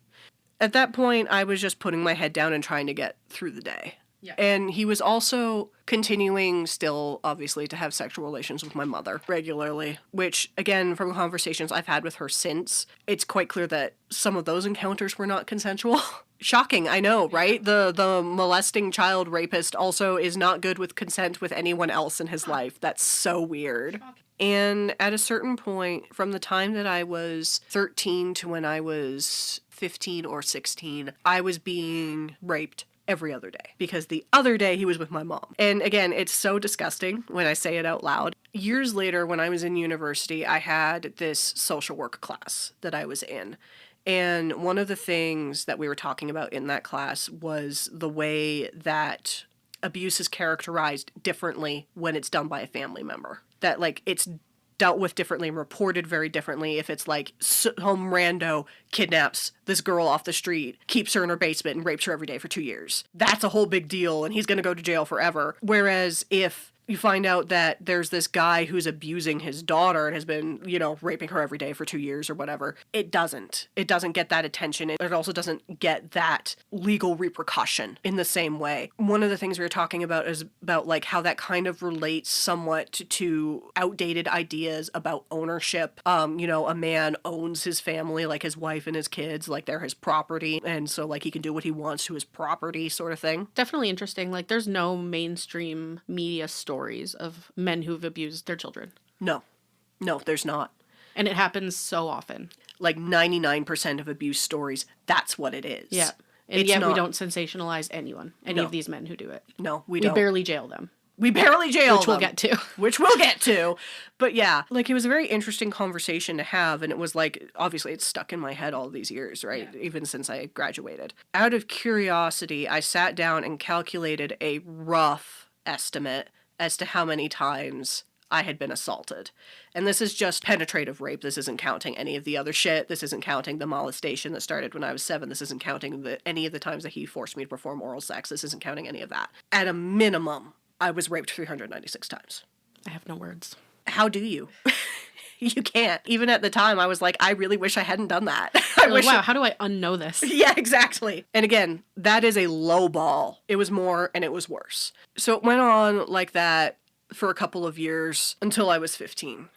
At that point, I was just putting my head down and trying to get through the day. Yeah. And he was also continuing still, obviously, to have sexual relations with my mother regularly, which, again, from conversations I've had with her since, it's quite clear that some of those encounters were not consensual. Shocking, I know, right? The molesting child rapist also is not good with consent with anyone else in his life. That's so weird. And at a certain point, from the time that I was 13 to when I was 15 or 16, I was being raped every other day, because the other day he was with my mom. And again, it's so disgusting when I say it out loud. Years later, when I was in university, I had this social work class that I was in. And one of the things that we were talking about in that class was the way that abuse is characterized differently when it's done by a family member. That, like, it's dealt with differently and reported very differently if it's like some rando kidnaps this girl off the street, keeps her in her basement and rapes her every day for 2 years. That's a whole big deal and he's going to go to jail forever. Whereas if You find out that there's this guy who's abusing his daughter and has been, raping her every day for 2 years or whatever. It doesn't get that attention. It also doesn't get that legal repercussion in the same way. One of the things we were talking about is about like how that kind of relates somewhat to outdated ideas about ownership. A man owns his family, like his wife and his kids, like they're his property, and so like he can do what he wants to his property, sort of thing. Definitely interesting. Like, there's no mainstream media stories of men who've abused their children. No, there's not. And it happens so often. Like 99% of abuse stories, that's what it is. Yeah. And yet we don't sensationalize any of these men who do it. No, we don't. We barely jail them. We barely jail them. Which we'll get to. Which we'll get to. But yeah, like it was a very interesting conversation to have. And it was like, obviously it's stuck in my head all these years, right? Yeah. Even since I graduated. Out of curiosity, I sat down and calculated a rough estimate as to how many times I had been assaulted. And this is just penetrative rape. This isn't counting any of the other shit. This isn't counting the molestation that started when I was 7. This isn't counting any of the times that he forced me to perform oral sex. This isn't counting any of that. At a minimum, I was raped 396 times. I have no words. How do you? You can't. Even at the time, I was like, I really wish I hadn't done that. Wow, how do I unknow this? Yeah, exactly. And again, that is a low ball. It was more and it was worse. So it went on like that for a couple of years until I was 15.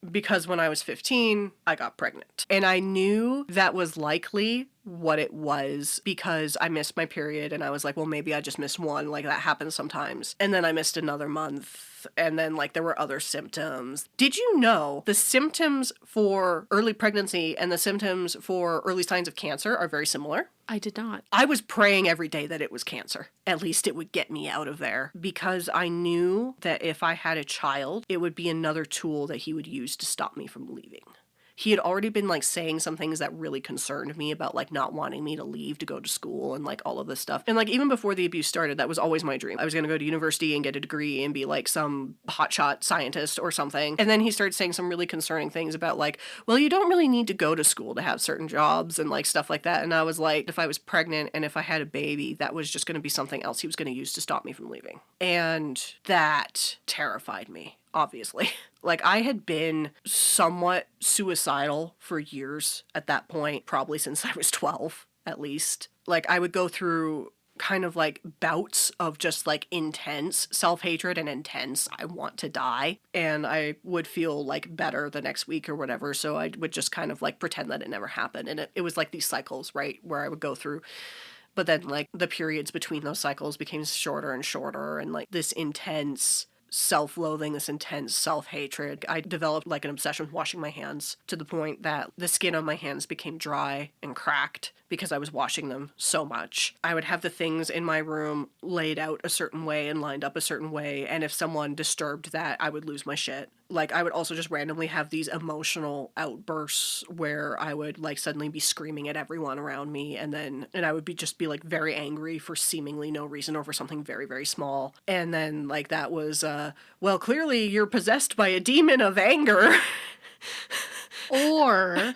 Because when I was 15, I got pregnant. And I knew that was likely what it was because I missed my period and I was like, well, maybe I just missed one. Like that happens sometimes. And then I missed another month. And then like there were other symptoms. Did you know the symptoms for early pregnancy and the symptoms for early signs of cancer are very similar? I did not. I was praying every day that it was cancer. At least it would get me out of there because I knew that if I had a child, it would be another tool that he would use to stop me from leaving. He had already been like saying some things that really concerned me about like not wanting me to leave to go to school and like all of this stuff. And like even before the abuse started, that was always my dream. I was going to go to university and get a degree and be like some hotshot scientist or something. And then he started saying some really concerning things about like, well, you don't really need to go to school to have certain jobs and like stuff like that. And I was like, if I was pregnant and if I had a baby, that was just going to be something else he was going to use to stop me from leaving. And that terrified me. Obviously. Like, I had been somewhat suicidal for years at that point, probably since I was 12, at least. Like, I would go through kind of like bouts of just like intense self-hatred and intense I want to die, and I would feel like better the next week or whatever, so I would just kind of like pretend that it never happened. And it was like these cycles, right, where I would go through. But then like the periods between those cycles became shorter and shorter, and like this intense self-loathing, this intense self-hatred. I developed like an obsession with washing my hands to the point that the skin on my hands became dry and cracked because I was washing them so much. I would have the things in my room laid out a certain way and lined up a certain way, and if someone disturbed that, I would lose my shit. Like, I would also just randomly have these emotional outbursts where I would like suddenly be screaming at everyone around me, and I would be like very angry for seemingly no reason or for something very, very small. And then like that was well, clearly you're possessed by a demon of anger. Or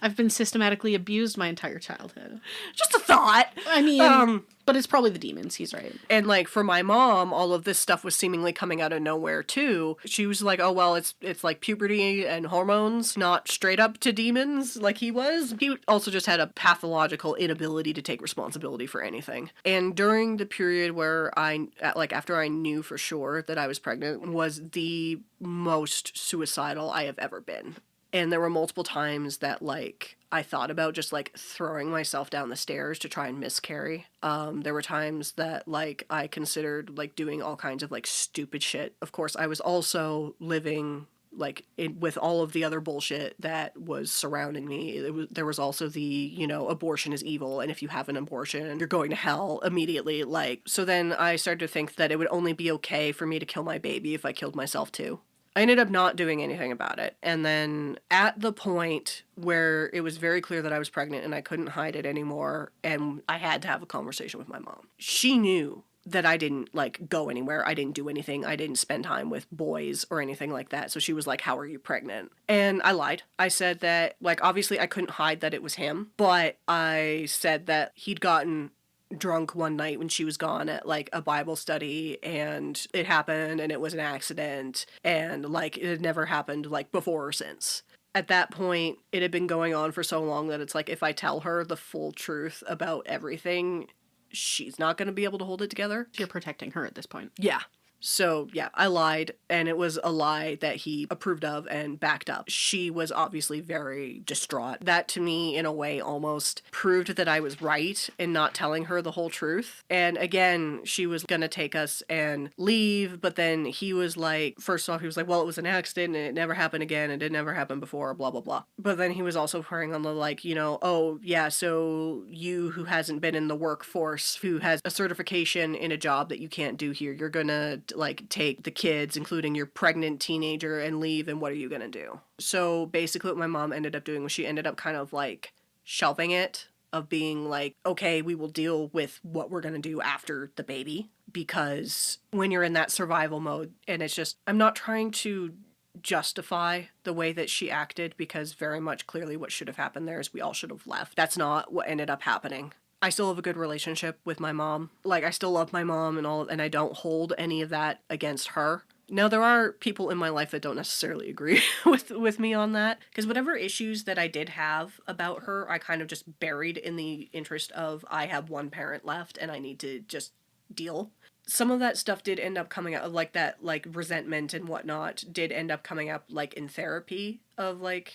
I've been systematically abused my entire childhood. Just a thought. I mean, but it's probably the demons. He's right. And like for my mom, all of this stuff was seemingly coming out of nowhere too. She was like, "Oh well, it's like puberty and hormones, not straight up to demons like he was." He also just had a pathological inability to take responsibility for anything. And during the period where after I knew for sure that I was pregnant, was the most suicidal I have ever been. And there were multiple times that, like, I thought about just, like, throwing myself down the stairs to try and miscarry. There were times that, like, I considered, like, doing all kinds of, like, stupid shit. Of course, I was also living, like, with all of the other bullshit that was surrounding me. There was also the, abortion is evil, and if you have an abortion, you're going to hell immediately. Like, so then I started to think that it would only be okay for me to kill my baby if I killed myself, too. I ended up not doing anything about it. And then at the point where it was very clear that I was pregnant and I couldn't hide it anymore, and I had to have a conversation with my mom, she knew that I didn't, like, go anywhere. I didn't do anything. I didn't spend time with boys or anything like that. So she was like, "How are you pregnant?" And I lied. I said that, like, obviously I couldn't hide that it was him, but I said that he'd gotten drunk one night when she was gone at like a Bible study, and it happened and it was an accident, and like it had never happened like before or since. At that point, it had been going on for so long that it's like, if I tell her the full truth about everything, she's not going to be able to hold it together. You're protecting her at this point. Yeah. So, yeah, I lied, and it was a lie that he approved of and backed up. She was obviously very distraught. That, to me, in a way, almost proved that I was right in not telling her the whole truth. And again, she was gonna take us and leave, but then he was like, first off, he was like, well, it was an accident, and it never happened again, and it never happened before, blah, blah, blah. But then he was also pouring on the, like, you know, oh, yeah, so you who hasn't been in the workforce, who has a certification in a job that you can't do here, you're gonna like take the kids, including your pregnant teenager, and leave, and what are you gonna do? So basically what my mom ended up doing was she ended up kind of like shelving it, of being like, okay, we will deal with what we're gonna do after the baby, because when you're in that survival mode, and it's just, I'm not trying to justify the way that she acted, because very much clearly what should have happened there is we all should have left. That's not what ended up happening. I still have a good relationship with my mom. Like, I still love my mom and all, and I don't hold any of that against her. Now, there are people in my life that don't necessarily agree with me on that, because whatever issues that I did have about her, I kind of just buried in the interest of, I have one parent left and I need to just deal. Some of that stuff did end up coming out, like that, like, resentment and whatnot did end up coming up, like, in therapy of, like,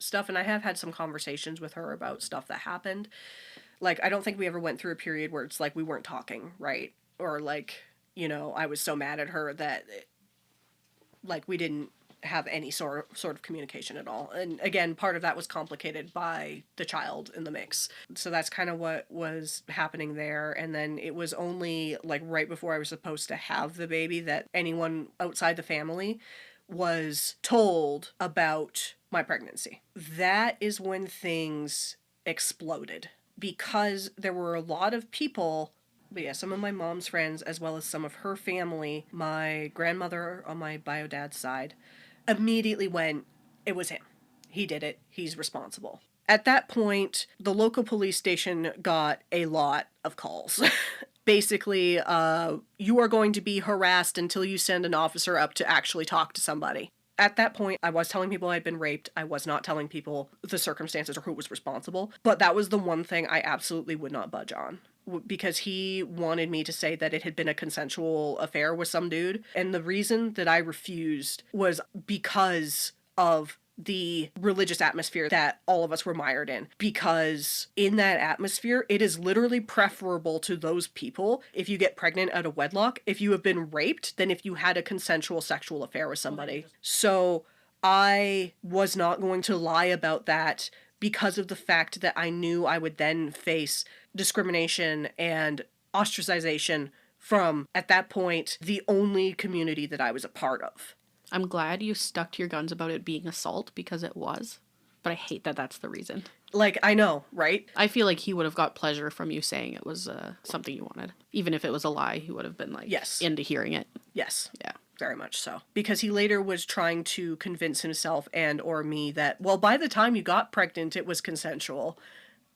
stuff, and I have had some conversations with her about stuff that happened. Like, I don't think we ever went through a period where it's like we weren't talking, right? Or like, you know, I was so mad at her that, like, we didn't have any sort of communication at all. And again, part of that was complicated by the child in the mix. So that's kind of what was happening there. And then it was only like right before I was supposed to have the baby that anyone outside the family was told about my pregnancy. That is when things exploded. Because there were a lot of people, but yeah, some of my mom's friends, as well as some of her family, my grandmother on my bio dad's side, immediately went, it was him. He did it. He's responsible. At that point, the local police station got a lot of calls. Basically, you are going to be harassed until you send an officer up to actually talk to somebody. At that point, I was telling people I'd been raped. I was not telling people the circumstances or who was responsible. But that was the one thing I absolutely would not budge on. Because he wanted me to say that it had been a consensual affair with some dude. And the reason that I refused was because of the religious atmosphere that all of us were mired in. Because in that atmosphere, it is literally preferable to those people if you get pregnant out of wedlock, if you have been raped, than if you had a consensual sexual affair with somebody. So I was not going to lie about that, because of the fact that I knew I would then face discrimination and ostracization from, at that point, the only community that I was a part of. I'm glad you stuck to your guns about it being assault, because it was. But I hate that that's the reason. Like, I know, right? I feel like he would have got pleasure from you saying it was something you wanted. Even if it was a lie, he would have been like, yes, into hearing it. Yes. Yeah. Very much so. Because he later was trying to convince himself and or me that, well, by the time you got pregnant, it was consensual.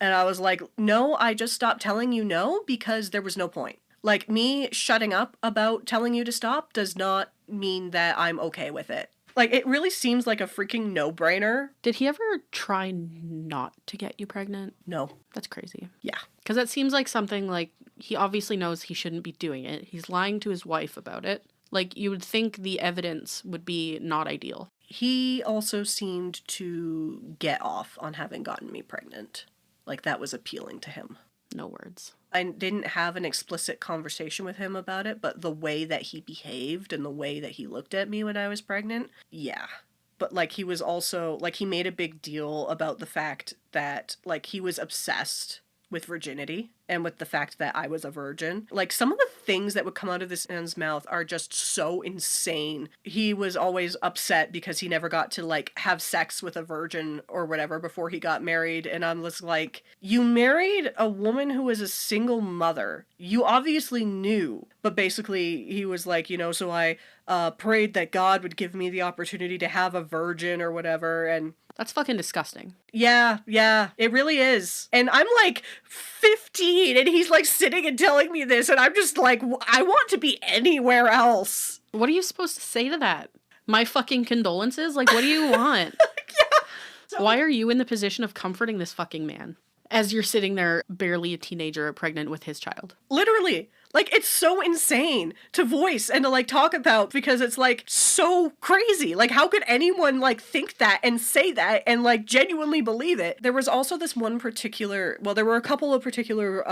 And I was like, no, I just stopped telling you no because there was no point. Like, me shutting up about telling you to stop does not mean that I'm okay with it. Like, it really seems like a freaking no-brainer. Did he ever try not to get you pregnant? No. That's crazy. Yeah. Because that seems like something, like, he obviously knows he shouldn't be doing it. He's lying to his wife about it. Like, you would think the evidence would be not ideal. He also seemed to get off on having gotten me pregnant. Like, that was appealing to him. No words. I didn't have an explicit conversation with him about it, but the way that he behaved and the way that he looked at me when I was pregnant, yeah. But, like, he was also, like, he made a big deal about the fact that, like, he was obsessed with virginity and with the fact that I was a virgin. Like, some of the things that would come out of this man's mouth are just so insane. He was always upset because he never got to, like, have sex with a virgin or whatever before he got married. And I'm just like, you married a woman who was a single mother. You obviously knew. But basically, he was like, you know, so I prayed that God would give me the opportunity to have a virgin or whatever. And that's fucking disgusting. Yeah, it really is. And I'm like 15 15 and he's like sitting and telling me this, and I'm just like, I want to be anywhere else. What are you supposed to say to that? My fucking condolences? Like, what do you want? Yeah. So, why are you in the position of comforting this fucking man as you're sitting there barely a teenager pregnant with his child? literally. Like, it's so insane to voice and to, like, talk about because it's, like, so crazy. Like, how could anyone, like, think that and say that and, like, genuinely believe it? There was also this one particular, well, there were a couple of particular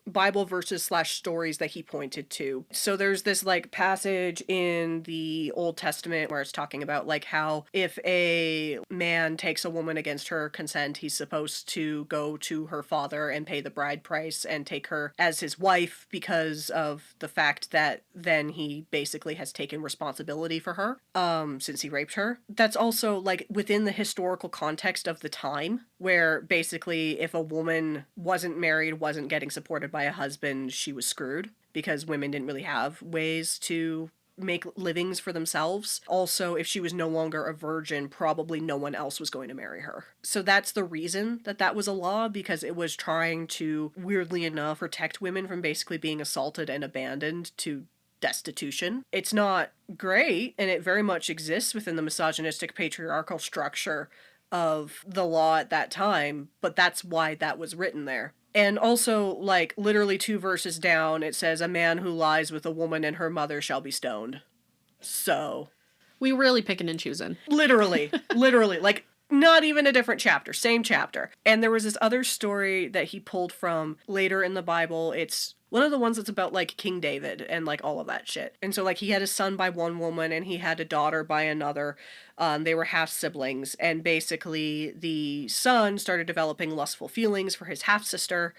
Bible verses / stories that he pointed to. So there's this, like, passage in the Old Testament where it's talking about, like, how if a man takes a woman against her consent, he's supposed to go to her father and pay the bride price and take her as his wife because of the fact that then he basically has taken responsibility for her, since he raped her. That's also, like, within the historical context of the time, where basically if a woman wasn't married, wasn't getting supported by a husband, she was screwed, because women didn't really have ways to make livings for themselves. Also, if she was no longer a virgin, probably no one else was going to marry her. So that's the reason that that was a law, because it was trying to, weirdly enough, protect women from basically being assaulted and abandoned to destitution. It's not great, and it very much exists within the misogynistic patriarchal structure of the law at that time, but that's why that was written there. And also, like, literally 2 verses down, it says, a man who lies with a woman and her mother shall be stoned. So. We really picking and choosing. Literally. Like, not even a different chapter. Same chapter. And there was this other story that he pulled from later in the Bible. It's one of the ones that's about, like, King David and, like, all of that shit. And so, like, he had a son by one woman and he had a daughter by another. They were half-siblings. And basically, the son started developing lustful feelings for his half-sister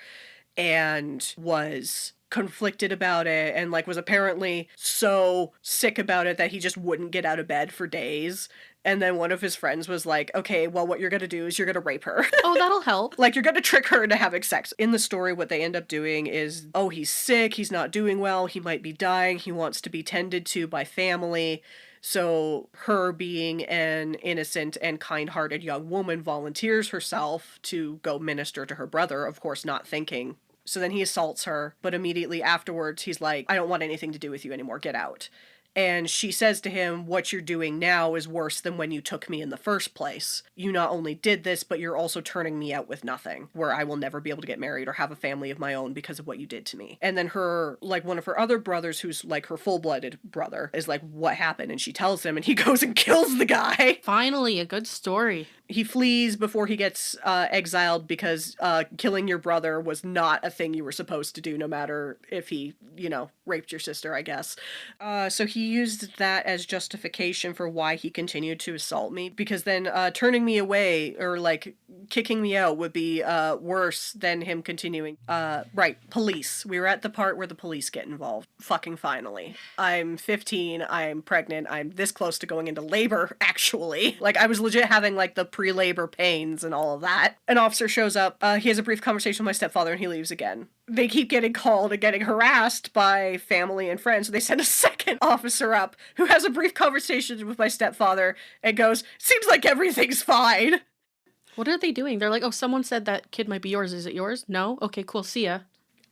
and was conflicted about it and, like, was apparently so sick about it that he just wouldn't get out of bed for days. And then one of his friends was like, okay, well, what you're gonna do is you're gonna rape her. Oh, that'll help. Like, you're gonna trick her into having sex. In the story, what they end up doing is, oh, he's sick, he's not doing well, he might be dying, he wants to be tended to by family. So her, being an innocent and kind-hearted young woman, volunteers herself to go minister to her brother, of course not thinking. So then he assaults her, but immediately afterwards he's like, I don't want anything to do with you anymore, get out. And she says to him, what you're doing now is worse than when you took me in the first place. You not only did this, but you're also turning me out with nothing, where I will never be able to get married or have a family of my own because of what you did to me. And then her, like, one of her other brothers, who's, like, her full-blooded brother, is like, what happened? And she tells him, and he goes and kills the guy. Finally, a good story. He flees before he gets exiled because killing your brother was not a thing you were supposed to do, no matter if he, you know, raped your sister, I guess. So he used that as justification for why he continued to assault me, because then turning me away or, like, kicking me out would be worse than him continuing. Right, police. We were at the part where the police get involved. Fucking finally. I'm 15, I'm pregnant, I'm this close to going into labor, actually. Like, I was legit having, like, the pre-labor pains and all of that. An officer shows up, he has a brief conversation with my stepfather, and he leaves again. They keep getting called and getting harassed by family and friends, so they send a second officer up who has a brief conversation with my stepfather and goes, seems like everything's fine. What are they doing? They're like, oh, someone said that kid might be yours. Is it yours? No? Okay, cool, see ya.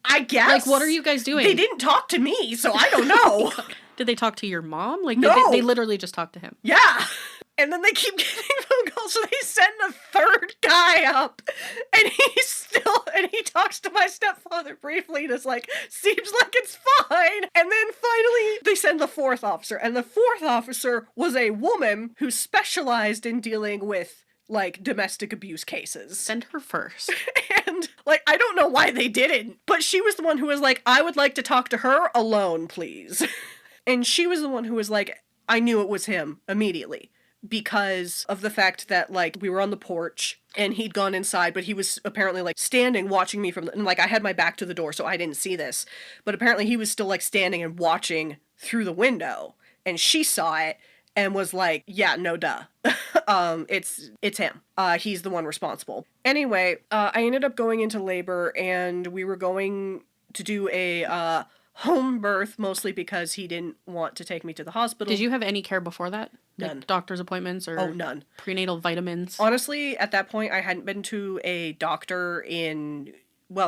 I guess. Like, what are you guys doing? They didn't talk to me, so I don't know. Did they talk to your mom? Like, No. they literally just talked to him. Yeah. And then they keep getting phone calls, so they send a third guy up. And he talks to my stepfather briefly, and is like, seems like it's fine. And then finally, they send the 4th officer. And the 4th officer was a woman who specialized in dealing with, like, domestic abuse cases. Send her first. And, like, I don't know why they didn't, but she was the one who was like, I would like to talk to her alone, please. And she was the one who was like, I knew it was him immediately. Because of the fact that, like, we were on the porch and he'd gone inside, but he was apparently, like, standing watching me and, like, I had my back to the door, so I didn't see this. But apparently he was still, like, standing and watching through the window. And she saw it and was like, yeah, no duh. It's him. He's the one responsible. Anyway, I ended up going into labor, and we were going to do a home birth, mostly because he didn't want to take me to the hospital. Did you have any care before that? None. Like doctor's appointments or none. Prenatal vitamins? Honestly, at that point, I hadn't been to a doctor in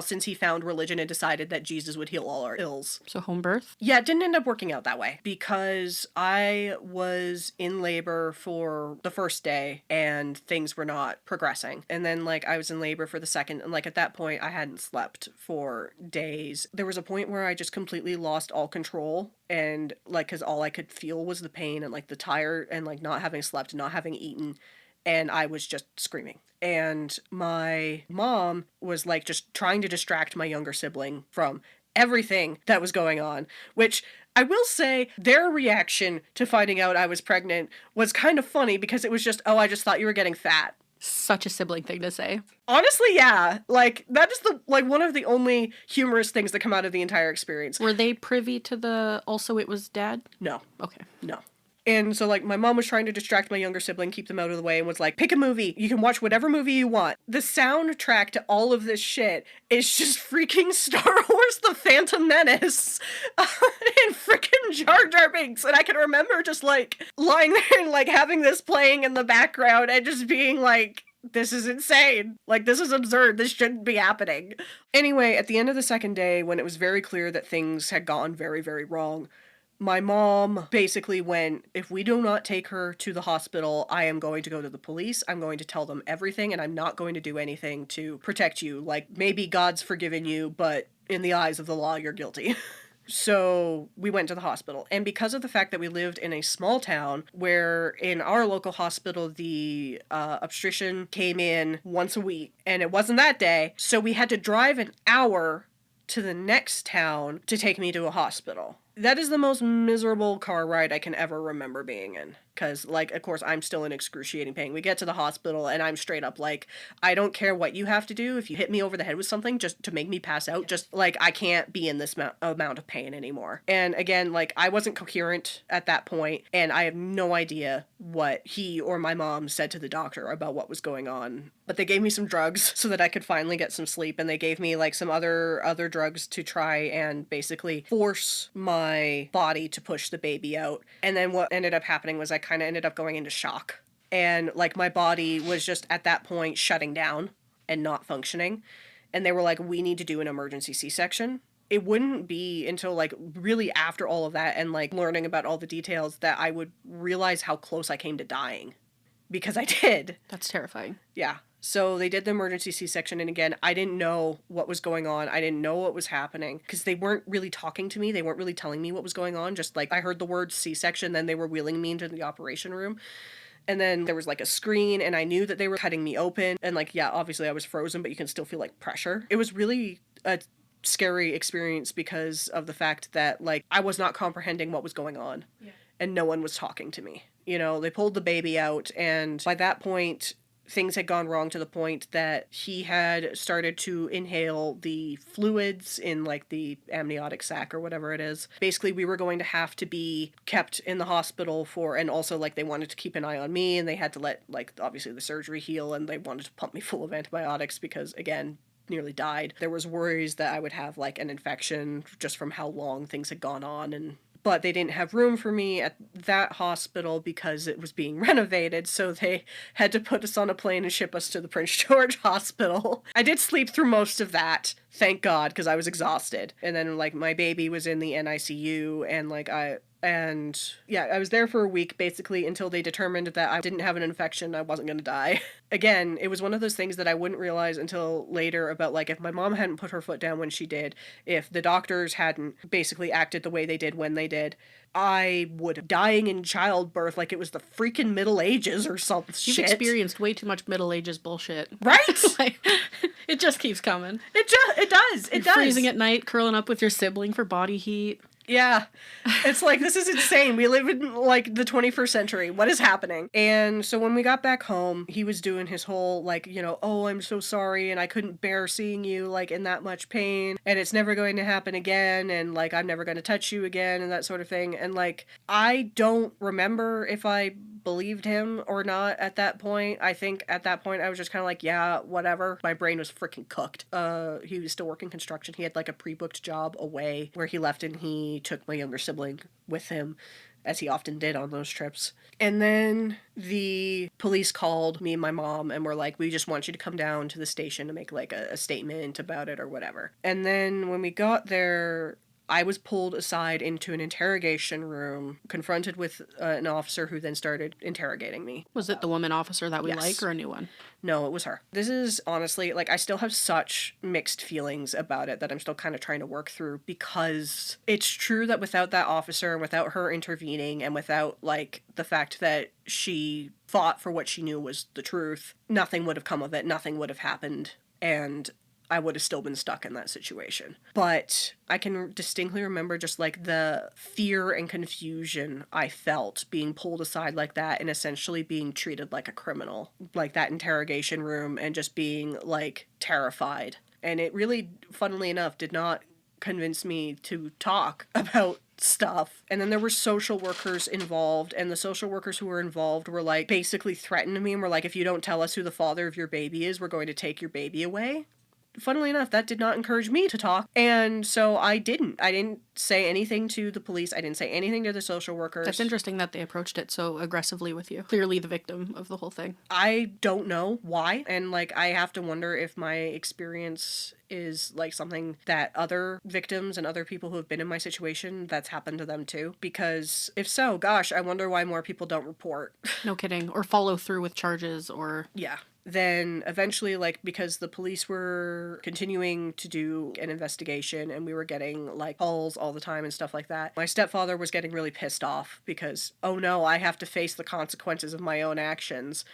since he found religion and decided that Jesus would heal all our ills. So home birth? Yeah, it didn't end up working out that way because I was in labor for the first day and things were not progressing. And then, like, I was in labor for the second, and, like, at that point, I hadn't slept for days. There was a point where I just completely lost all control, and, like, because all I could feel was the pain and, like, the tired and, like, not having slept, not having eaten, and I was just screaming. And my mom was, like, just trying to distract my younger sibling from everything that was going on, which I will say their reaction to finding out I was pregnant was kind of funny because it was just, oh, I just thought you were getting fat. Such a sibling thing to say. Honestly, yeah. Like, that is one of the only humorous things that come out of the entire experience. Were they privy to the also it was dad? No. Okay. No. And so, like, my mom was trying to distract my younger sibling, keep them out of the way, and was like, pick a movie. You can watch whatever movie you want. The soundtrack to all of this shit is just freaking Star Wars The Phantom Menace and freaking Jar Jar Binks. And I can remember just, like, lying there and, like, having this playing in the background and just being like, this is insane. Like, this is absurd. This shouldn't be happening. Anyway, at the end of the second day, when it was very clear that things had gone very, very wrong, my mom basically went, if we do not take her to the hospital, I am going to go to the police. I'm going to tell them everything, and I'm not going to do anything to protect you. Like, maybe God's forgiven you, but in the eyes of the law, you're guilty. So we went to the hospital. And because of the fact that we lived in a small town where in our local hospital, the obstetrician came in once a week, and it wasn't that day, so we had to drive an hour to the next town to take me to a hospital. That is the most miserable car ride I can ever remember being in. Because, like, of course, I'm still in excruciating pain. We get to the hospital, and I'm straight up like, I don't care what you have to do. If you hit me over the head with something just to make me pass out, just, like, I can't be in this amount of pain anymore. And again, like, I wasn't coherent at that point, and I have no idea what he or my mom said to the doctor about what was going on. But they gave me some drugs so that I could finally get some sleep, and they gave me, like, some other drugs to try and basically force my body to push the baby out. And then what ended up happening was I kind of ended up going into shock. And, like, my body was just at that point shutting down and not functioning. And they were like, we need to do an emergency C-section. It wouldn't be until, like, really after all of that and, like, learning about all the details that I would realize how close I came to dying. Because I did. That's terrifying. Yeah. So they did the emergency C-section, and again, I didn't know what was going on. I didn't know what was happening, because they weren't really talking to me. They weren't really telling me what was going on. Just, like, I heard the word C-section, then they were wheeling me into the operation room. And then there was, like, a screen, and I knew that they were cutting me open. And, like, yeah, obviously I was frozen, but you can still feel, like, pressure. It was really a scary experience because of the fact that, like, I was not comprehending what was going on. Yeah. And no one was talking to me. You know, they pulled the baby out, and by that point, things had gone wrong to the point that he had started to inhale the fluids in, like, the amniotic sac or whatever it is. Basically, we were going to have to be kept in the hospital and also, like, they wanted to keep an eye on me, and they had to let, like, obviously the surgery heal, and they wanted to pump me full of antibiotics because, again, nearly died. There was worries that I would have, like, an infection just from how long things had gone on, but they didn't have room for me at that hospital because it was being renovated, so they had to put us on a plane and ship us to the Prince George Hospital. I did sleep through most of that, thank God, because I was exhausted. And then, like, my baby was in the NICU, and, like, I was there for a week, basically, until they determined that I didn't have an infection, I wasn't gonna die. Again, it was one of those things that I wouldn't realize until later about, like, if my mom hadn't put her foot down when she did, if the doctors hadn't basically acted the way they did when they did, I would have dying in childbirth like it was the freaking Middle Ages or some shit. You've experienced way too much Middle Ages bullshit. Right? Like, it just keeps coming. It does. It does. Freezing at night, curling up with your sibling for body heat. Yeah. It's like, this is insane. We live in, like, the 21st century. What is happening? And so when we got back home, he was doing his whole, like, you know, oh, I'm so sorry, and I couldn't bear seeing you, like, in that much pain, and it's never going to happen again, and, like, I'm never going to touch you again, and that sort of thing. And, like, I don't remember if I believed him or not at that point. I think at that point I was just kind of like, yeah, whatever. My brain was freaking cooked. He was still working construction. He had, like, a pre-booked job away where he left, and he took my younger sibling with him. as he often did on those trips. And then the police called me and my mom and were like, we just want you to come down to the station to make like a statement about it or whatever. And then when we got there, I was pulled aside into an interrogation room, confronted with an officer who then started interrogating me. Was it the woman officer that we Yes. like, or a new one? No, it was her. This is honestly, like, I still have such mixed feelings about it that I'm still kind of trying to work through, because it's true that without that officer and without her intervening and without, like, the fact that she fought for what she knew was the truth, nothing would have come of it, nothing would have happened, and I would have still been stuck in that situation. But I can distinctly remember just like the fear and confusion I felt being pulled aside like that and essentially being treated like a criminal, like that interrogation room, and just being like terrified. And it really, funnily enough, did not convince me to talk about stuff. And then there were social workers involved, and the social workers who were involved were like basically threatening me and were like, if you don't tell us who the father of your baby is, we're going to take your baby away. Funnily enough, that did not encourage me to talk. And so I didn't say anything to the police. I didn't say anything to the social workers. That's interesting that they approached it so aggressively with you. Clearly the victim of the whole thing. I don't know why. And like, I have to wonder if my experience is like something that other victims and other people who have been in my situation, that's happened to them too. Because if so, gosh, I wonder why more people don't report. No kidding. Or follow through with charges, or... Yeah. Then eventually, like, because the police were continuing to do an investigation and we were getting like calls all the time and stuff like that, my stepfather was getting really pissed off because, oh no, I have to face the consequences of my own actions.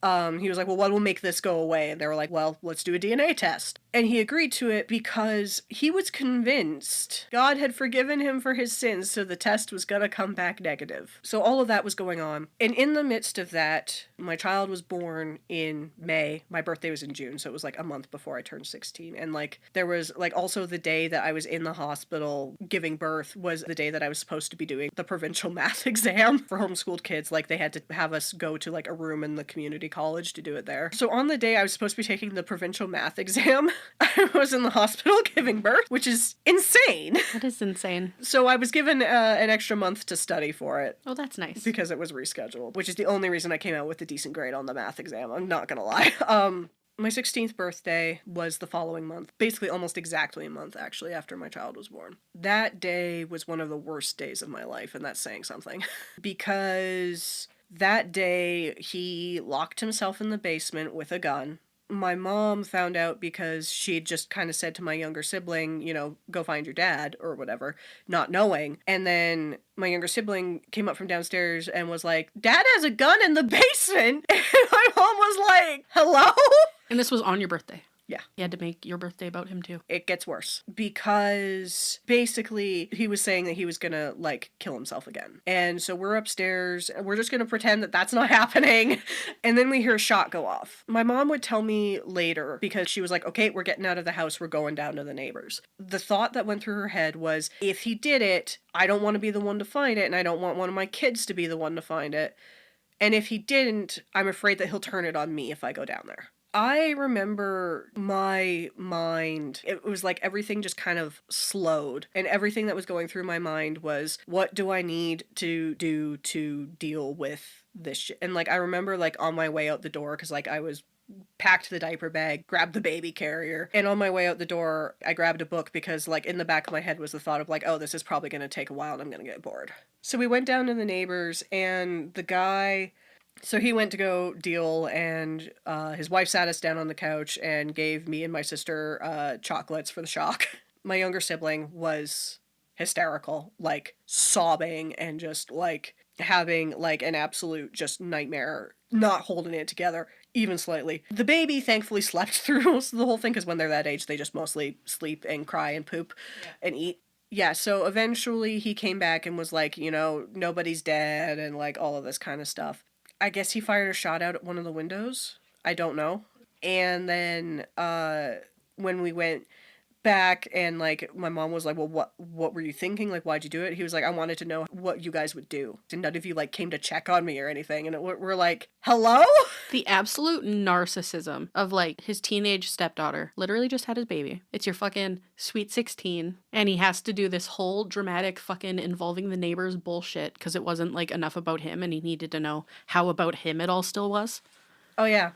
He was like, well, what will make this go away? And they were like, well, let's do a DNA test. And he agreed to it because he was convinced God had forgiven him for his sins, so the test was gonna come back negative. So all of that was going on. And in the midst of that, my child was born in May. My birthday was in June, so it was like a month before I turned 16. And like, there was like also the day that I was in the hospital giving birth was the day that I was supposed to be doing the provincial math exam for homeschooled kids. Like, they had to have us go to like a room in the community college to do it there. So on the day I was supposed to be taking the provincial math exam, I was in the hospital giving birth, which is insane. That is insane. So I was given an extra month to study for it. Oh, that's nice. Because it was rescheduled, which is the only reason I came out with a decent grade on the math exam. I'm not gonna lie. My 16th birthday was the following month. Basically almost exactly a month, actually, after my child was born. That day was one of the worst days of my life, and that's saying something. Because that day, he locked himself in the basement with a gun. My mom found out because she'd just kind of said to my younger sibling, you know, go find your dad or whatever, not knowing. And then my younger sibling came up from downstairs and was like, Dad has a gun in the basement. And my mom was like, hello? And this was on your birthday? Yeah. You had to make your birthday about him too. It gets worse because basically he was saying that he was gonna like kill himself again. And so we're upstairs and we're just gonna pretend that that's not happening. And then we hear a shot go off. My mom would tell me later, because she was like, okay, we're getting out of the house. We're going down to the neighbors. The thought that went through her head was, if he did it, I don't want to be the one to find it. And I don't want one of my kids to be the one to find it. And if he didn't, I'm afraid that he'll turn it on me if I go down there. I remember my mind, it was like everything just kind of slowed, and everything that was going through my mind was, what do I need to do to deal with this shit? And like, I remember like on my way out the door, because like I was packed the diaper bag, grabbed the baby carrier, and on my way out the door, I grabbed a book because like in the back of my head was the thought of like, oh, this is probably going to take a while and I'm going to get bored. So we went down to the neighbors, and the guy... So he went to go deal, and his wife sat us down on the couch and gave me and my sister chocolates for the shock. My younger sibling was hysterical, like sobbing and just like having like an absolute just nightmare, not holding it together even slightly. The baby thankfully slept through most of the whole thing, because when they're that age, they just mostly sleep and cry and poop and eat. Yeah, so eventually he came back and was like, you know, nobody's dead and like all of this kind of stuff. I guess he fired a shot out at one of the windows. I don't know. And then when we went back, and like my mom was like, well, what were you thinking? Like, why'd you do it? He was like, I wanted to know what you guys would do. And none of you like came to check on me or anything. And we're like, hello? The absolute narcissism of like his teenage stepdaughter literally just had his baby. It's your fucking sweet 16, and he has to do this whole dramatic fucking involving the neighbors bullshit because it wasn't like enough about him and he needed to know how about him it all still was. Oh yeah.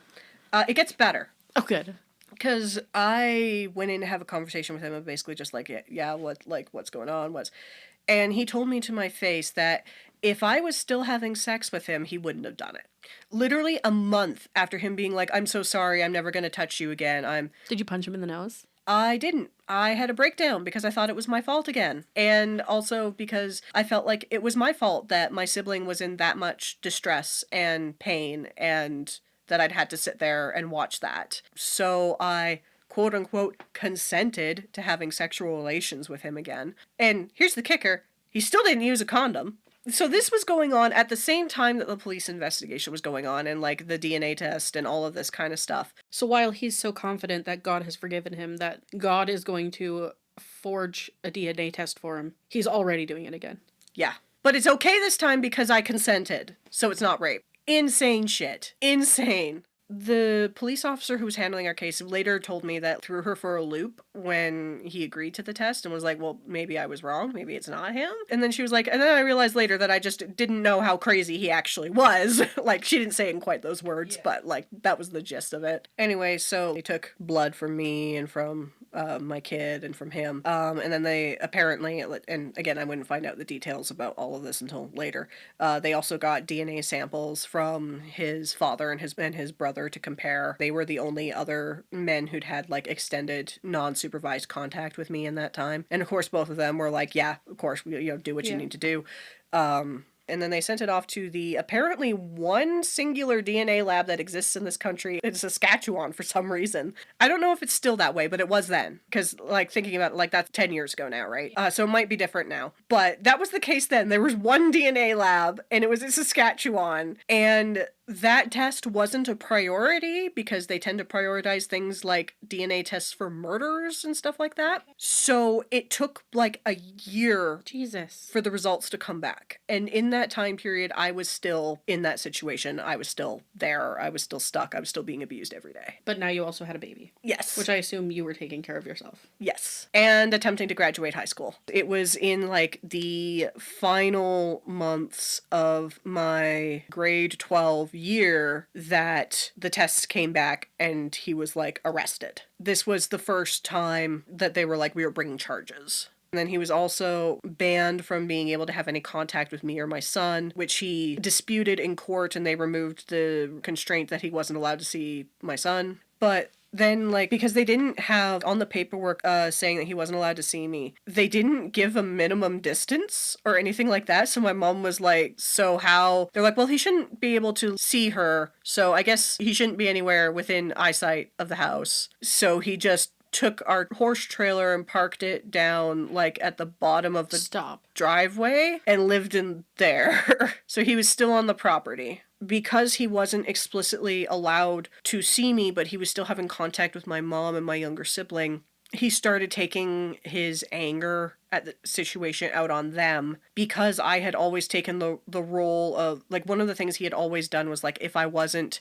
It gets better. Oh, good. Because I went in to have a conversation with him and basically just like, yeah, what's going on? And he told me to my face that if I was still having sex with him, he wouldn't have done it. Literally a month after him being like, I'm so sorry, I'm never going to touch you again. Did you punch him in the nose? I didn't. I had a breakdown because I thought it was my fault again. And also because I felt like it was my fault that my sibling was in that much distress and pain, and that I'd had to sit there and watch that. So I, quote unquote, consented to having sexual relations with him again. And here's the kicker. He still didn't use a condom. So this was going on at the same time that the police investigation was going on, and like the DNA test and all of this kind of stuff. So while he's so confident that God has forgiven him, that God is going to forge a DNA test for him, he's already doing it again. Yeah. But it's okay this time because I consented. So it's not rape. Insane shit. Insane. The police officer who was handling our case later told me that threw her for a loop when he agreed to the test and was like, well, maybe I was wrong. Maybe it's not him. And then she was like, and then I realized later that I just didn't know how crazy he actually was. Like, she didn't say it in quite those words, but like, that was the gist of it. Anyway, so they took blood from me and from my kid and from him. And then they apparently, and again, I wouldn't find out the details about all of this until later. They also got DNA samples from his father and his brother to compare. They were the only other men who'd had like extended non-supervised contact with me in that time. And of course, both of them were like, yeah, of course, do what you need to do. And then they sent it off to the apparently one singular DNA lab that exists in this country in Saskatchewan for some reason. I don't know if it's still that way, but it was then. Because, like, thinking about it, like, that's 10 years ago now, right? So it might be different now. But that was the case then. There was one DNA lab, and it was in Saskatchewan. And that test wasn't a priority because they tend to prioritize things like DNA tests for murders and stuff like that. So it took like a year for the results to come back. And in that time period, I was still in that situation. I was still there. I was still stuck. I was still being abused every day. But now you also had a baby. Yes. Which I assume you were taking care of yourself. Yes. And attempting to graduate high school. It was in like the final months of my grade 12 year that the tests came back and he was like arrested. This was the first time that they were like, we were bringing charges. And then he was also banned from being able to have any contact with me or my son, which he disputed in court, and they removed the constraint that he wasn't allowed to see my son. But then, like, because they didn't have on the paperwork saying that he wasn't allowed to see me, they didn't give a minimum distance or anything like that. So my mom was like, so how? They're like, well, he shouldn't be able to see her, so I guess he shouldn't be anywhere within eyesight of the house. So he just took our horse trailer and parked it down like at the bottom of the driveway and lived in there. So he was still on the property. Because he wasn't explicitly allowed to see me, but he was still having contact with my mom and my younger sibling, he started taking his anger at the situation out on them, because I had always taken the role of, like, one of the things he had always done was, like, if I wasn't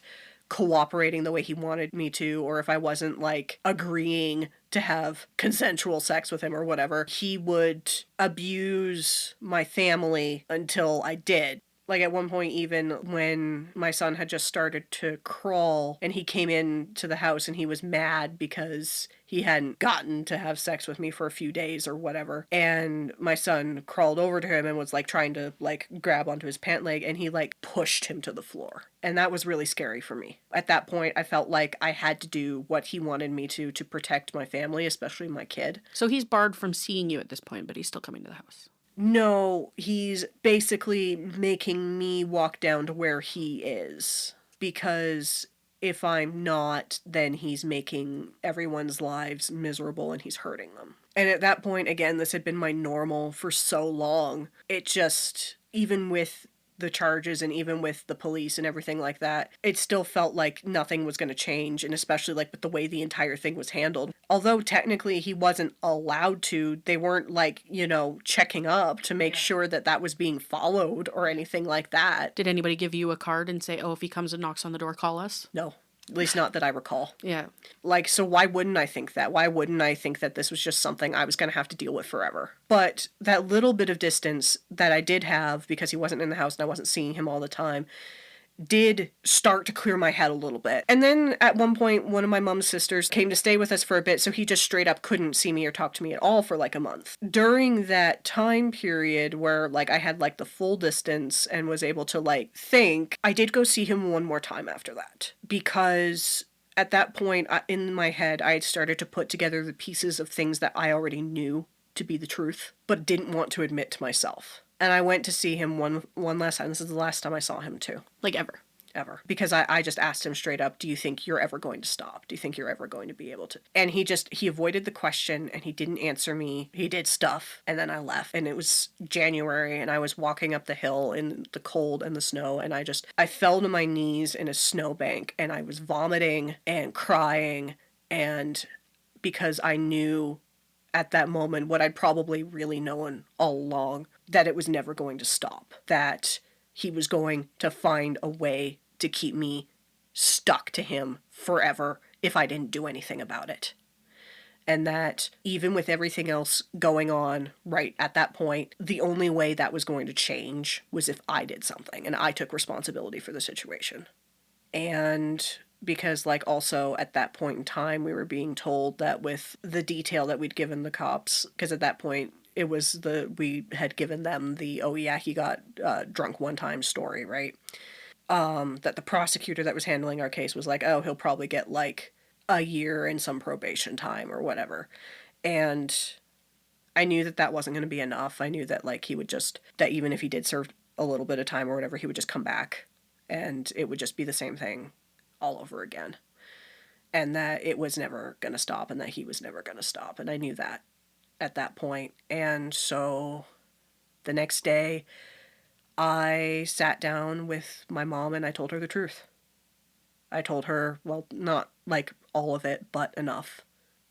cooperating the way he wanted me to, or if I wasn't, like, agreeing to have consensual sex with him or whatever, he would abuse my family until I did. Like, at one point, even when my son had just started to crawl and he came into the house and he was mad because he hadn't gotten to have sex with me for a few days or whatever. And my son crawled over to him and was, like, trying to, like, grab onto his pant leg, and he, like, pushed him to the floor. And that was really scary for me. At that point, I felt like I had to do what he wanted me to protect my family, especially my kid. So he's barred from seeing you at this point, but he's still coming to the house. No, he's basically making me walk down to where he is, because if I'm not, then he's making everyone's lives miserable and he's hurting them. And at that point, again, this had been my normal for so long. It just, even with the charges and even with the police and everything like that, it still felt like nothing was going to change, and especially like with the way the entire thing was handled. Although technically he wasn't allowed to, they weren't like, checking up to make sure that that was being followed or anything like that. Did anybody give you a card and say, oh, if he comes and knocks on the door, call us? No. At least not that I recall. Yeah. Like, so why wouldn't I think that? Why wouldn't I think that this was just something I was going to have to deal with forever? But that little bit of distance that I did have, because he wasn't in the house and I wasn't seeing him all the time, did start to clear my head a little bit. And then at one point, one of my mom's sisters came to stay with us for a bit, so he just straight up couldn't see me or talk to me at all for like a month. During that time period where like I had like the full distance and was able to like think, I did go see him one more time after that. Because at that point in my head, I had started to put together the pieces of things that I already knew to be the truth, but didn't want to admit to myself. And I went to see him one last time. This is the last time I saw him, too. Like ever? Ever. Because I just asked him straight up, do you think you're ever going to stop? Do you think you're ever going to be able to? And he avoided the question, and he didn't answer me. He did stuff, and then I left. And it was January, and I was walking up the hill in the cold and the snow, and I fell to my knees in a snowbank, and I was vomiting and crying, and because I knew at that moment what I'd probably really known all along, that it was never going to stop, that he was going to find a way to keep me stuck to him forever if I didn't do anything about it. And that even with everything else going on right at that point, the only way that was going to change was if I did something and I took responsibility for the situation. And because like also at that point in time we were being told that with the detail that we'd given the cops, because at that point it was we had given them the, oh yeah, he got drunk one time story, right? That the prosecutor that was handling our case was like, oh, he'll probably get like a year and some probation time or whatever. And I knew that that wasn't going to be enough. I knew that like that even if he did serve a little bit of time or whatever, he would just come back and it would just be the same thing all over again. And that it was never going to stop and that he was never going to stop. And I knew that at that point. And so the next day I sat down with my mom and I told her the truth. I told her, well, not like all of it, but enough.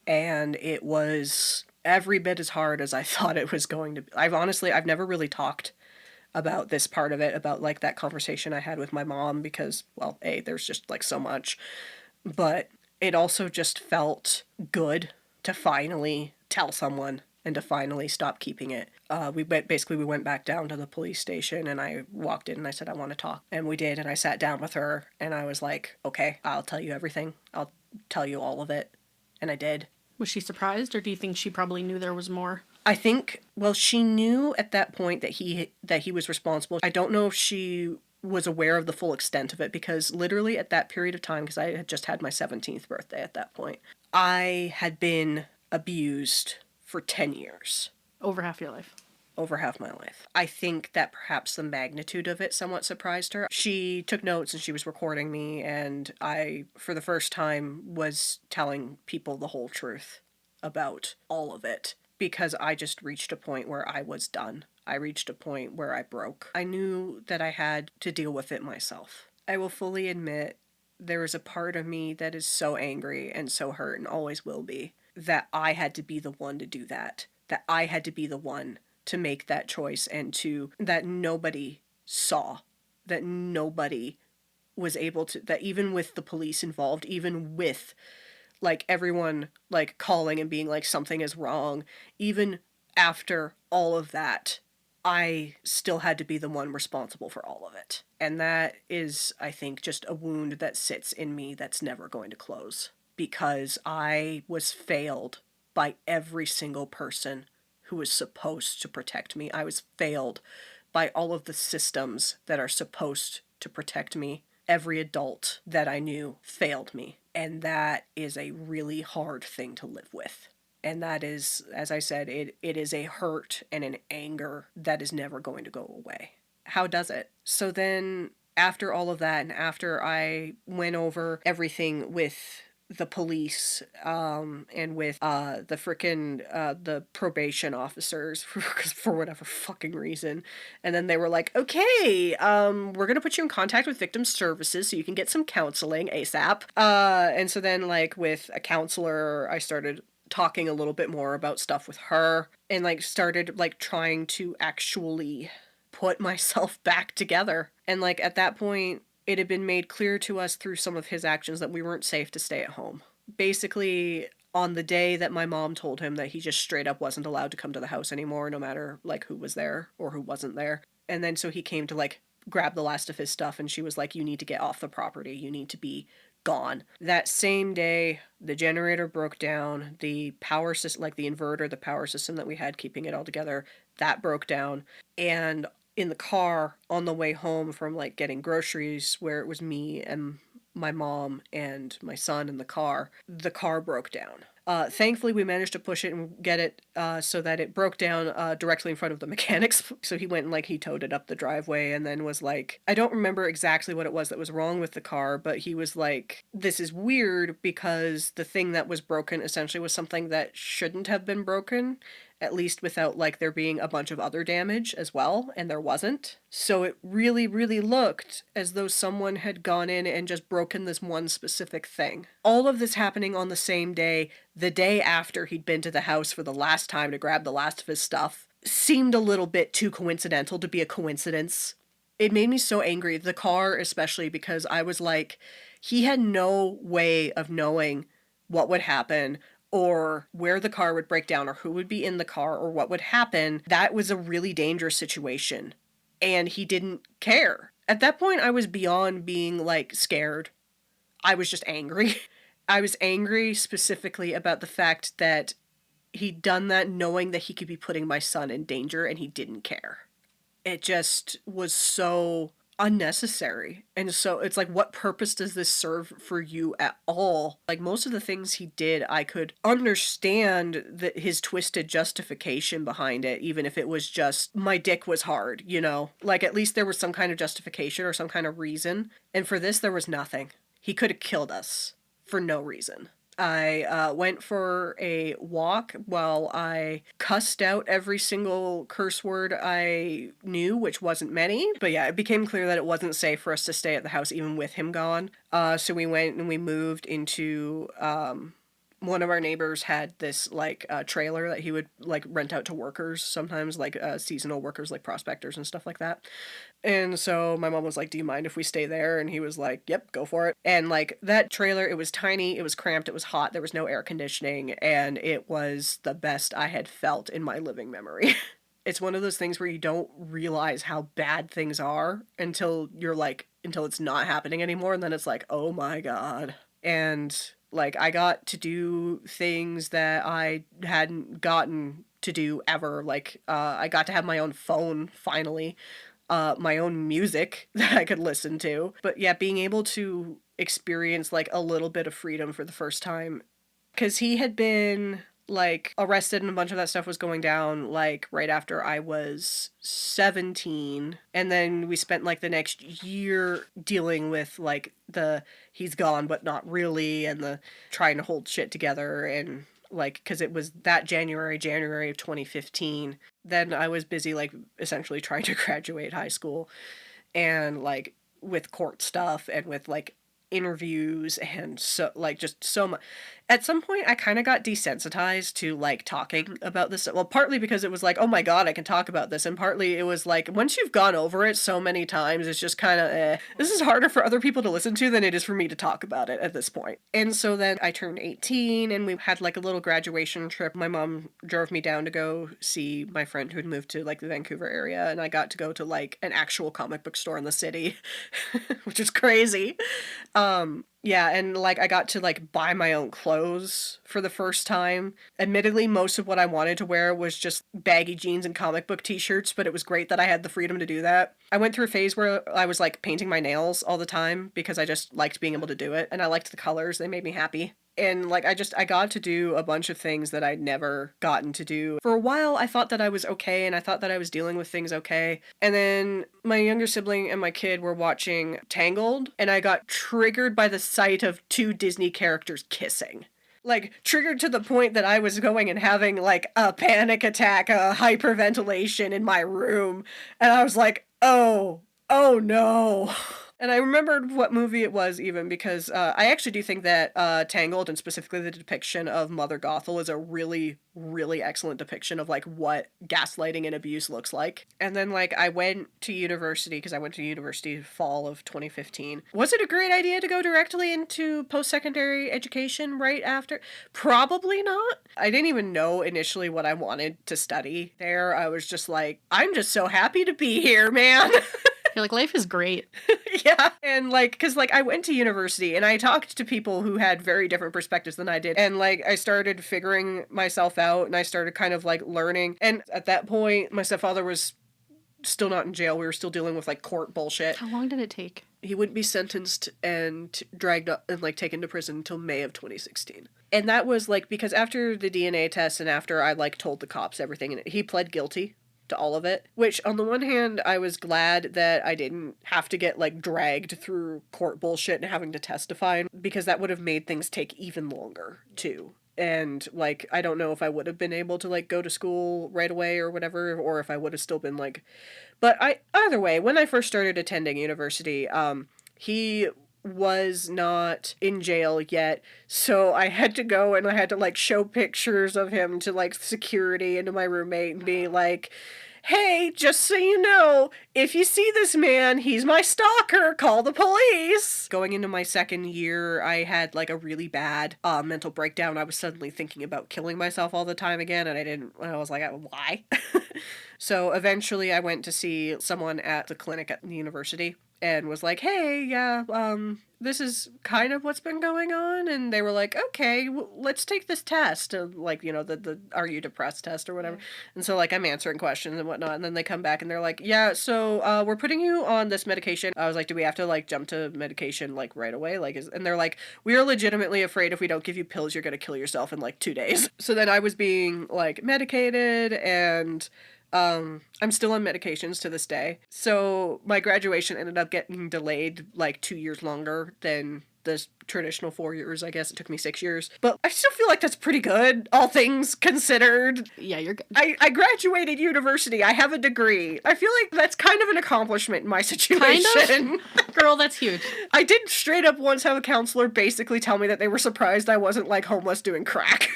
And it was every bit as hard as I thought it was going to be. I've never really talked about this part of it, about like that conversation I had with my mom because, well, there's just like so much. But it also just felt good to finally tell someone and to finally stop keeping it. We went back down to the police station and I walked in and I said, I want to talk. And we did. And I sat down with her and I was like, okay, I'll tell you everything. I'll tell you all of it. And I did. Was she surprised, or do you think she probably knew there was more? I think, well, she knew at that point that he was responsible. I don't know if she was aware of the full extent of it because literally at that period of time, because I had just had my 17th birthday at that point, I had been abused for 10 years. Over half your life. Over half my life. I think that perhaps the magnitude of it somewhat surprised her. She took notes and she was recording me, and I, for the first time, was telling people the whole truth about all of it because I just reached a point where I was done. I reached a point where I broke. I knew that I had to deal with it myself. I will fully admit there is a part of me that is so angry and so hurt and always will be that I had to be the one to do that. That I had to be the one to make that choice and that nobody saw, that nobody was able to, that even with the police involved, even with like everyone like calling and being like something is wrong, even after all of that, I still had to be the one responsible for all of it. And that is, I think, just a wound that sits in me that's never going to close because I was failed by every single person who was supposed to protect me. I was failed by all of the systems that are supposed to protect me. Every adult that I knew failed me. And that is a really hard thing to live with. And that is, as I said, it is a hurt and an anger that is never going to go away. How does it? So then after all of that and after I went over everything with the police, and with the frickin' the probation officers for whatever fucking reason. And then they were like, okay, we're gonna put you in contact with victim services so you can get some counseling ASAP. And so then, like, with a counselor, I started talking a little bit more about stuff with her, and like started like trying to actually put myself back together. And like at that point, it had been made clear to us through some of his actions that we weren't safe to stay at home. Basically, on the day that my mom told him that he just straight up wasn't allowed to come to the house anymore, no matter like who was there or who wasn't there. And then so he came to like grab the last of his stuff, and she was like, you need to get off the property. You need to be gone. That same day, the generator broke down. The power system, like the inverter, the power system that we had keeping it all together, that broke down. And in the car on the way home from like getting groceries, where it was me and my mom and my son in the car broke down. Thankfully, we managed to push it and get it so that it broke down directly in front of the mechanics. So he went and like he towed it up the driveway, and then was like, I don't remember exactly what it was that was wrong with the car, but he was like, this is weird because the thing that was broken essentially was something that shouldn't have been broken, at least without like there being a bunch of other damage as well, and there wasn't. So it really, really looked as though someone had gone in and just broken this one specific thing. All of this happening on the same day, the day after he'd been to the house for the last time to grab the last of his stuff, seemed a little bit too coincidental to be a coincidence. It made me so angry, the car especially, because I was like, he had no way of knowing what would happen, or where the car would break down, or who would be in the car, or what would happen. That was a really dangerous situation, and he didn't care. At that point, I was beyond being, like, scared. I was just angry. I was angry specifically about the fact that he'd done that knowing that he could be putting my son in danger, and he didn't care. It just was so unnecessary. And so it's like, what purpose does this serve for you at all? Like, most of the things he did, I could understand that his twisted justification behind it, even if it was just my dick was hard, you know? Like, at least there was some kind of justification or some kind of reason. And for this, there was nothing. He could have killed us for no reason. I went for a walk while I cussed out every single curse word I knew, which wasn't many. But yeah, it became clear that it wasn't safe for us to stay at the house even with him gone. So we went and we moved into one of our neighbors had this like trailer that he would like rent out to workers sometimes, like seasonal workers, like prospectors and stuff like that. And so my mom was like, do you mind if we stay there? And he was like, yep, go for it. And like that trailer, it was tiny, it was cramped, it was hot, there was no air conditioning, and it was the best I had felt in my living memory. It's one of those things where you don't realize how bad things are until it's not happening anymore, and then it's like, oh my god. And like, I got to do things that I hadn't gotten to do ever. Like, I got to have my own phone, finally. My own music that I could listen to. But yeah, being able to experience, like, a little bit of freedom for the first time. Because he had been, like, arrested and a bunch of that stuff was going down, like, right after I was 17. And then we spent, like, the next year dealing with, like, the he's gone but not really, and the trying to hold shit together, and like, because it was that January of 2015. Then I was busy, like, essentially trying to graduate high school, and like with court stuff and with like interviews, and so like just so much. At some point I kind of got desensitized to like talking about this. Well, partly because it was like, oh my god, I can talk about this, and partly it was like, once you've gone over it so many times, it's just kind of this is harder for other people to listen to than it is for me to talk about it at this point. And so then I turned 18 and we had like a little graduation trip. My mom drove me down to go see my friend who had moved to like the Vancouver area, and I got to go to like an actual comic book store in the city, which is crazy. Yeah, and like I got to like buy my own clothes for the first time. Admittedly, most of what I wanted to wear was just baggy jeans and comic book t-shirts, but it was great that I had the freedom to do that. I went through a phase where I was like painting my nails all the time because I just liked being able to do it, and I liked the colors. They made me happy. And like, I got to do a bunch of things that I'd never gotten to do. For a while, I thought that I was okay, and I thought that I was dealing with things okay. And then my younger sibling and my kid were watching Tangled, and I got triggered by the sight of two Disney characters kissing. Like, triggered to the point that I was going and having, like, a panic attack, a hyperventilation in my room. And I was like, oh no. And I remembered what movie it was even because I actually do think that Tangled, and specifically the depiction of Mother Gothel, is a really, really excellent depiction of like what gaslighting and abuse looks like. And then like I went to university, because I went to university fall of 2015. Was it a great idea to go directly into post-secondary education right after? Probably not. I didn't even know initially what I wanted to study there. I was just like, I'm just so happy to be here, man. You're like, life is great. Yeah. And like, cause like I went to university and I talked to people who had very different perspectives than I did. And like, I started figuring myself out and I started kind of like learning. And at that point, my stepfather was still not in jail. We were still dealing with like court bullshit. How long did it take? He wouldn't be sentenced and dragged up and like taken to prison until May of 2016. And that was like, because after the DNA test and after I like told the cops everything, and he pled guilty to all of it, which on the one hand, I was glad that I didn't have to get like dragged through court bullshit and having to testify, because that would have made things take even longer too. And like, I don't know if I would have been able to like go to school right away or whatever, or if I would have still been like, but either way, when I first started attending university, he was not in jail yet, so I had to go and I had to like show pictures of him to like security and to my roommate and be like, hey, just so you know, if you see this man, he's my stalker, call the police. Going into my second year, I had like a really bad mental breakdown. I was suddenly thinking about killing myself all the time again, and I was like, why? So eventually I went to see someone at the clinic at the university and was like, hey, yeah, this is kind of what's been going on. And they were like, okay, let's take this test. Like, you know, the are you depressed test or whatever. Yeah. And so, like, I'm answering questions and whatnot. And then they come back and they're like, yeah, so we're putting you on this medication. I was like, do we have to, like, jump to medication, like, right away? Like, and they're like, we are legitimately afraid if we don't give you pills, you're going to kill yourself in, like, 2 days. So then I was being, like, medicated, and I'm still on medications to this day. So my graduation ended up getting delayed like 2 years longer than the traditional 4 years. I guess it took me 6 years, but I still feel like that's pretty good, all things considered. Yeah, you're good. I graduated university. I have a degree. I feel like that's kind of an accomplishment in my situation. Kind of? Girl, that's huge. I did straight up once have a counselor basically tell me that they were surprised I wasn't like homeless doing crack.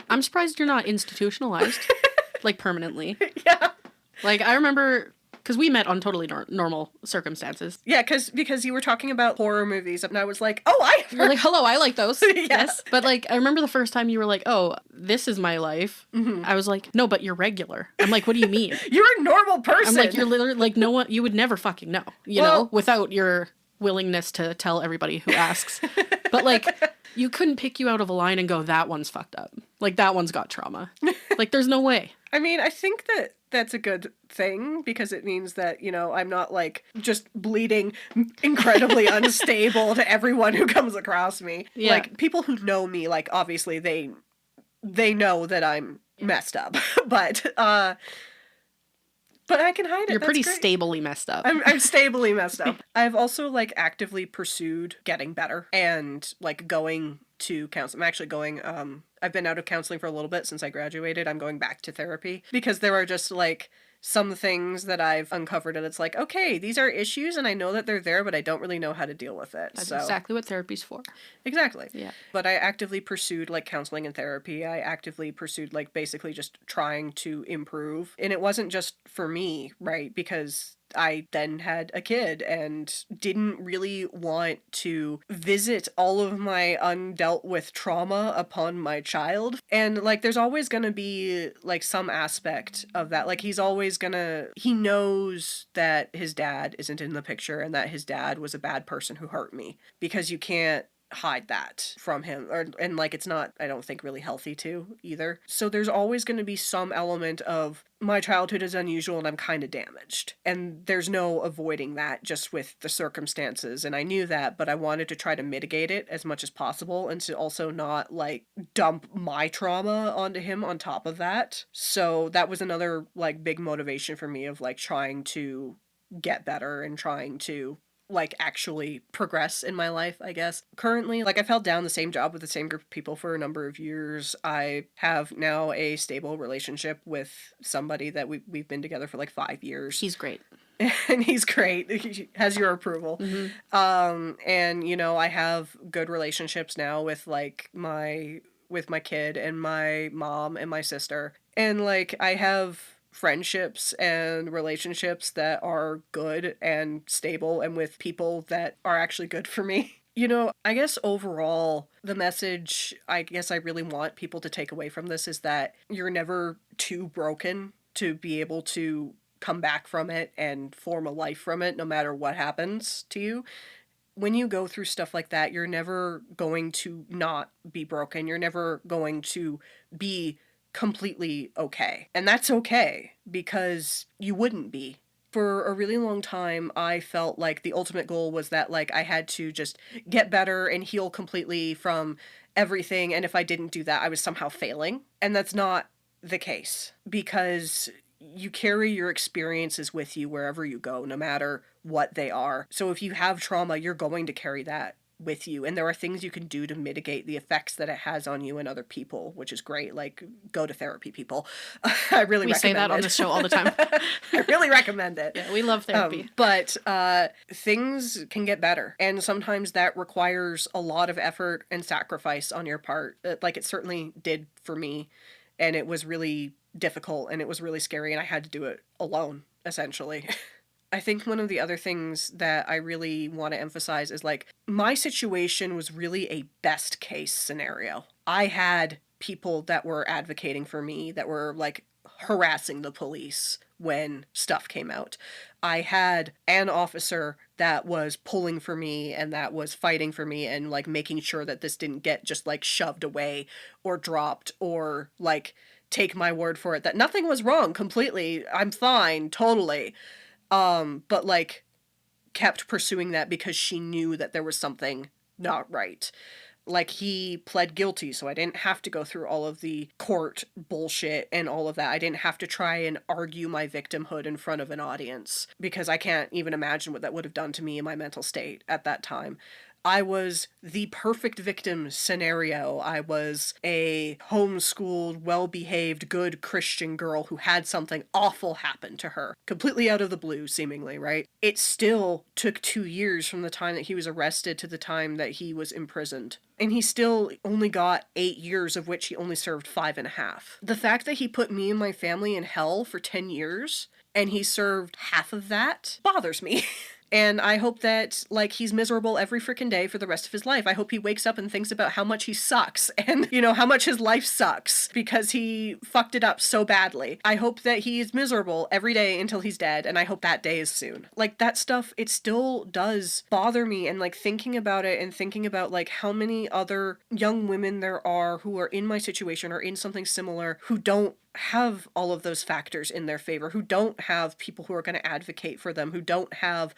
I'm surprised you're not institutionalized. Like, permanently. Yeah. Like, I remember, because we met on totally normal circumstances. Yeah, because you were talking about horror movies, and I was like, oh, You're like, hello, I like those. Yeah. Yes. But, like, I remember the first time you were like, oh, this is my life. Mm-hmm. I was like, no, but you're regular. I'm like, what do you mean? You're a normal person. I'm like, you're literally, like, no one, you would never fucking know, you know, without your willingness to tell everybody who asks. But, like, you couldn't pick you out of a line and go, that one's fucked up. Like, that one's got trauma. Like, there's no way. I mean, I think that that's a good thing, because it means that, you know, I'm not, like, just bleeding incredibly unstable to everyone who comes across me. Yeah. Like, people who know me, like, obviously they know that I'm messed up. But I can hide it. You're That's pretty great. Stably messed up. I'm stably messed up. I've also, like, actively pursued getting better and, like, going to counseling. I'm actually going, I've been out of counseling for a little bit since I graduated. I'm going back to therapy because there are just, like, some things that I've uncovered, and it's like, okay, these are issues and I know that they're there, but I don't really know how to deal with it. That's exactly what therapy's for. Exactly. Yeah. But I actively pursued, like, counseling and therapy. I actively pursued, like, basically just trying to improve. And it wasn't just for me, right? Because I then had a kid and didn't really want to visit all of my undealt with trauma upon my child. And, like, there's always gonna be, like, some aspect of that. Like, he knows that his dad isn't in the picture and that his dad was a bad person who hurt me, because you can't hide that from him, and like it's not, I don't think, really healthy to either. So there's always going to be some element of my childhood is unusual and I'm kind of damaged, and there's no avoiding that just with the circumstances, and I knew that, but I wanted to try to mitigate it as much as possible and to also not like dump my trauma onto him on top of that. So that was another like big motivation for me of like trying to get better and trying to like actually progress in my life, I guess. Currently, like I've held down the same job with the same group of people for a number of years. I have now a stable relationship with somebody that we've been together for like 5 years. He's great. And he's great. He has your approval. And you know, I have good relationships now with like my kid and my mom and my sister. And like I have friendships and relationships that are good and stable and with people that are actually good for me. You know, I guess overall, the message I guess I really want people to take away from this is that you're never too broken to be able to come back from it and form a life from it, no matter what happens to you. When you go through stuff like that, you're never going to not be broken. You're never going to be completely okay. And that's okay, because you wouldn't be. For a really long time, I felt like the ultimate goal was that like I had to just get better and heal completely from everything, and if I didn't do that, I was somehow failing. And that's not the case, because you carry your experiences with you wherever you go, no matter what they are. So if you have trauma, you're going to carry that with you, and there are things you can do to mitigate the effects that it has on you and other people, which is great. Like, go to therapy, people. I really recommend it. We say that on the show all the time. I really recommend it. Yeah, we love therapy. But things can get better, and sometimes that requires a lot of effort and sacrifice on your part. Like it certainly did for me, and it was really difficult, and it was really scary, and I had to do it alone, essentially. I think one of the other things that I really want to emphasize is like my situation was really a best case scenario. I had people that were advocating for me, that were like harassing the police when stuff came out. I had an officer that was pulling for me and that was fighting for me and like making sure that this didn't get just like shoved away or dropped, or like take my word for it that nothing was wrong completely. I'm fine, totally. But like kept pursuing that because she knew that there was something not right. Like he pled guilty, so I didn't have to go through all of the court bullshit and all of that. I didn't have to try and argue my victimhood in front of an audience, because I can't even imagine what that would have done to me in my mental state at that time. I was the perfect victim scenario. I was a homeschooled, well-behaved, good Christian girl who had something awful happen to her. Completely out of the blue, seemingly, right? It still took 2 years from the time that he was arrested to the time that he was imprisoned. And he still only got 8 years, of which he only served 5.5. The fact that he put me and my family in hell for 10 years, and he served half of that, bothers me. And I hope that, like, he's miserable every freaking day for the rest of his life. I hope he wakes up and thinks about how much he sucks and, you know, how much his life sucks because he fucked it up so badly. I hope that he's miserable every day until he's dead, and I hope that day is soon. Like, that stuff, it still does bother me, and, like, thinking about it and thinking about, like, how many other young women there are who are in my situation or in something similar who don't have all of those factors in their favor, who don't have people who are going to advocate for them, who don't have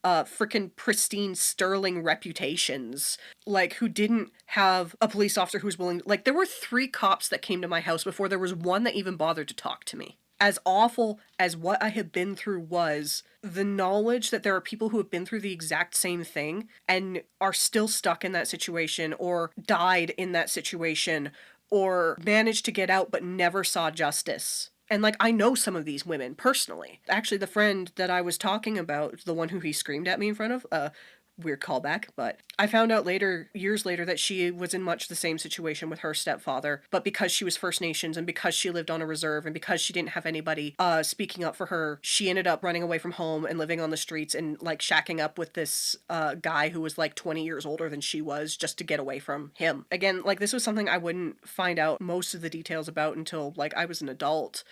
freaking pristine, sterling reputations, like who didn't have a police officer who was willing, like there were 3 cops that came to my house before there was one that even bothered to talk to me. As awful as what I have been through was, the knowledge that there are people who have been through the exact same thing and are still stuck in that situation, or died in that situation, or managed to get out but never saw justice. And, like, I know some of these women personally. Actually, the friend that I was talking about, the one who he screamed at me in front of, weird callback, but I found out later, years later, that she was in much the same situation with her stepfather, but because she was First Nations and because she lived on a reserve and because she didn't have anybody speaking up for her, she ended up running away from home and living on the streets and, like, shacking up with this guy who was, like, 20 years older than she was just to get away from him. Again, like, this was something I wouldn't find out most of the details about until, like, I was an adult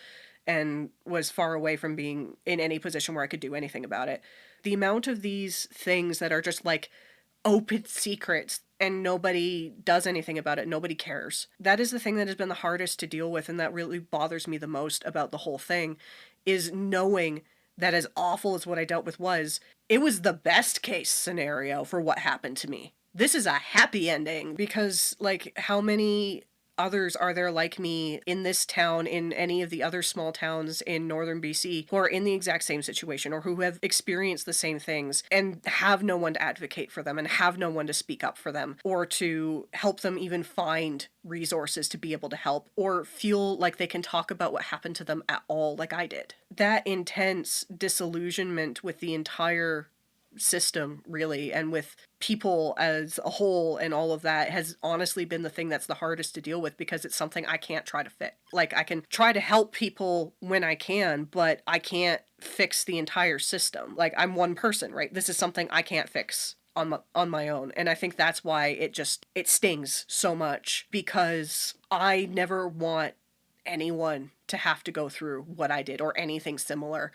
and was far away from being in any position where I could do anything about it. The amount of these things that are just like open secrets and nobody does anything about it. Nobody cares. That is the thing that has been the hardest to deal with, and that really bothers me the most about the whole thing, is knowing that as awful as what I dealt with was, it was the best case scenario for what happened to me. This is a happy ending, because, like, how many others are there like me in this town, in any of the other small towns in northern BC, who are in the exact same situation, or who have experienced the same things and have no one to advocate for them and have no one to speak up for them or to help them even find resources to be able to help or feel like they can talk about what happened to them at all, like I did. That intense disillusionment with the entire system, really, and with people as a whole and all of that, has honestly been the thing that's the hardest to deal with, because it's something I can't try to fix. Like, I can try to help people when I can, but I can't fix the entire system. Like, I'm one person, right? This is something I can't fix on my own. And I think that's why it stings so much, because I never want anyone to have to go through what I did or anything similar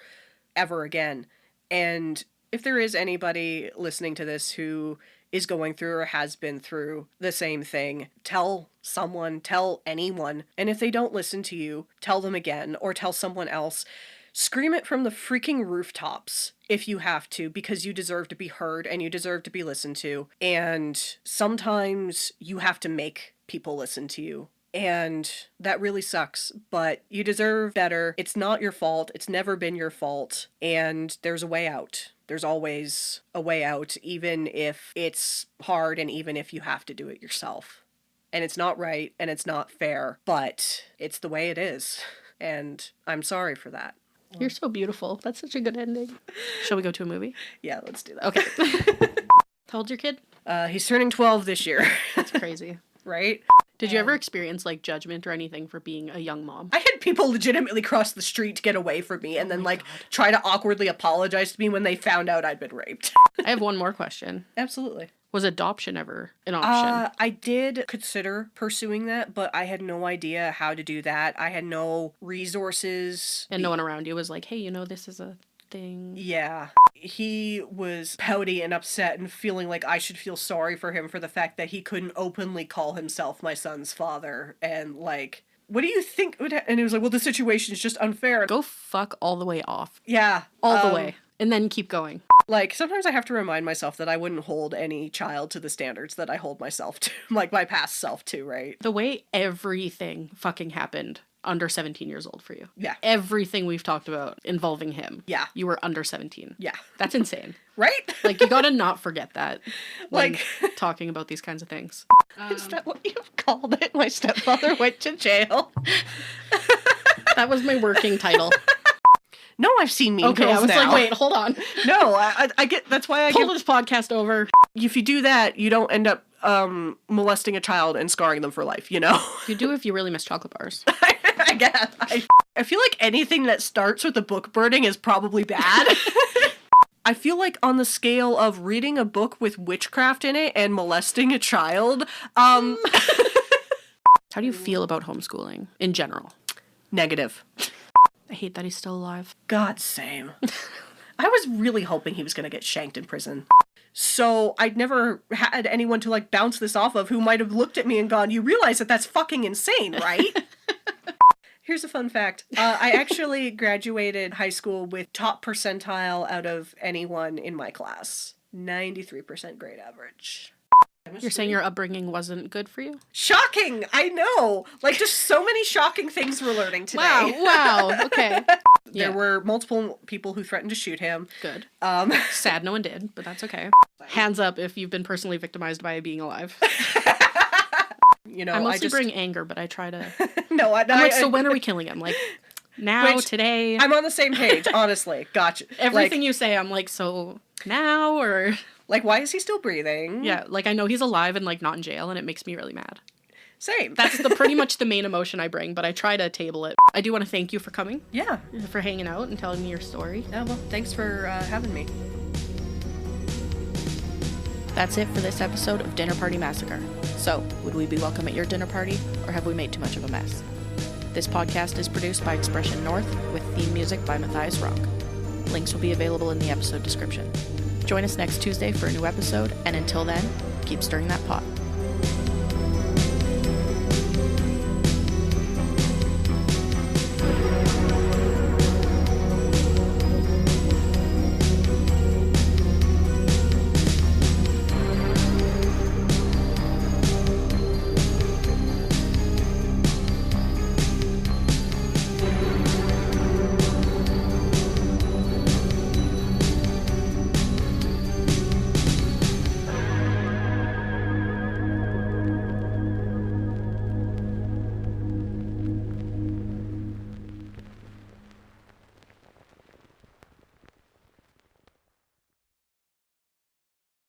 ever again. And if there is anybody listening to this who is going through or has been through the same thing, tell someone, tell anyone. And if they don't listen to you, tell them again, or tell someone else. Scream it from the freaking rooftops if you have to, because you deserve to be heard and you deserve to be listened to. And sometimes you have to make people listen to you. And that really sucks, but you deserve better. It's not your fault. It's never been your fault. And there's a way out. There's always a way out, even if it's hard and even if you have to do it yourself. And it's not right and it's not fair, but it's the way it is. And I'm sorry for that. You're so beautiful. That's such a good ending. Shall we go to a movie? Yeah, let's do that. Okay. How old's your kid? He's turning 12 this year. That's crazy. Right? Did you ever experience, like, judgment or anything for being a young mom? I had people legitimately cross the street to get away from me and then, like, try to awkwardly apologize to me when they found out I'd been raped. I have one more question. Absolutely. Was adoption ever an option? I did consider pursuing that, but I had no idea how to do that. I had no resources. And no one around you was like, hey, you know, this is a thing. Yeah. He was pouty and upset and feeling like I should feel sorry for him for the fact that he couldn't openly call himself my son's father. And, like, what do you think would and it was like, well, the situation is just unfair. Go fuck all the way off. Yeah. All the way. And then keep going. Like, sometimes I have to remind myself that I wouldn't hold any child to the standards that I hold myself to, like my past self to, right? The way everything fucking happened under 17 years old for you. Yeah. Everything we've talked about involving him. Yeah. You were under 17. Yeah. That's insane. Right? Like, you gotta not forget that when Like, talking about these kinds of things. is that what you've called it? My stepfather went to jail. That was my working title. No, I've seen Mean Okay, Girls I was now. like, wait, hold on. No, I get, that's why I Pull get, this podcast over. if you do that, you don't end up molesting a child and scarring them for life, you know? You do if you really miss chocolate bars. I guess. I feel like anything that starts with a book burning is probably bad. I feel like on the scale of reading a book with witchcraft in it and molesting a child, How do you feel about homeschooling in general? negative. I hate that he's still alive. God, same. I was really hoping he was going to get shanked in prison. So I'd never had anyone to, like, bounce this off of who might have looked at me and gone, you realize that that's fucking insane, right? Here's a fun fact. I actually graduated high school with top percentile out of anyone in my class. 93% grade average. You're saying your upbringing wasn't good for you? Shocking! I know! Like, just so many shocking things we're learning today. Wow, okay. There were multiple people who threatened to shoot him. Good. Sad no one did, but that's okay. Hands up if you've been personally victimized by being alive. You know, I mostly bring anger, but I try to... No, I'm like, so when are we killing him? Like, now, today? I'm on the same page, honestly. Gotcha. Everything you say, I'm like, so now, or... Like, why is he still breathing? Yeah, like, I know he's alive and, like, not in jail, and it makes me really mad. Same. That's pretty much the main emotion I bring, but I try to table it. I do want to thank you for coming. Yeah. For hanging out and telling me your story. Yeah, well, thanks for having me. That's it for this episode of Dinner Party Massacre. So, would we be welcome at your dinner party, or have we made too much of a mess? This podcast is produced by Expression North, with theme music by Matthias Rock. Links will be available in the episode description. Join us next Tuesday for a new episode, and until then, keep stirring that pot.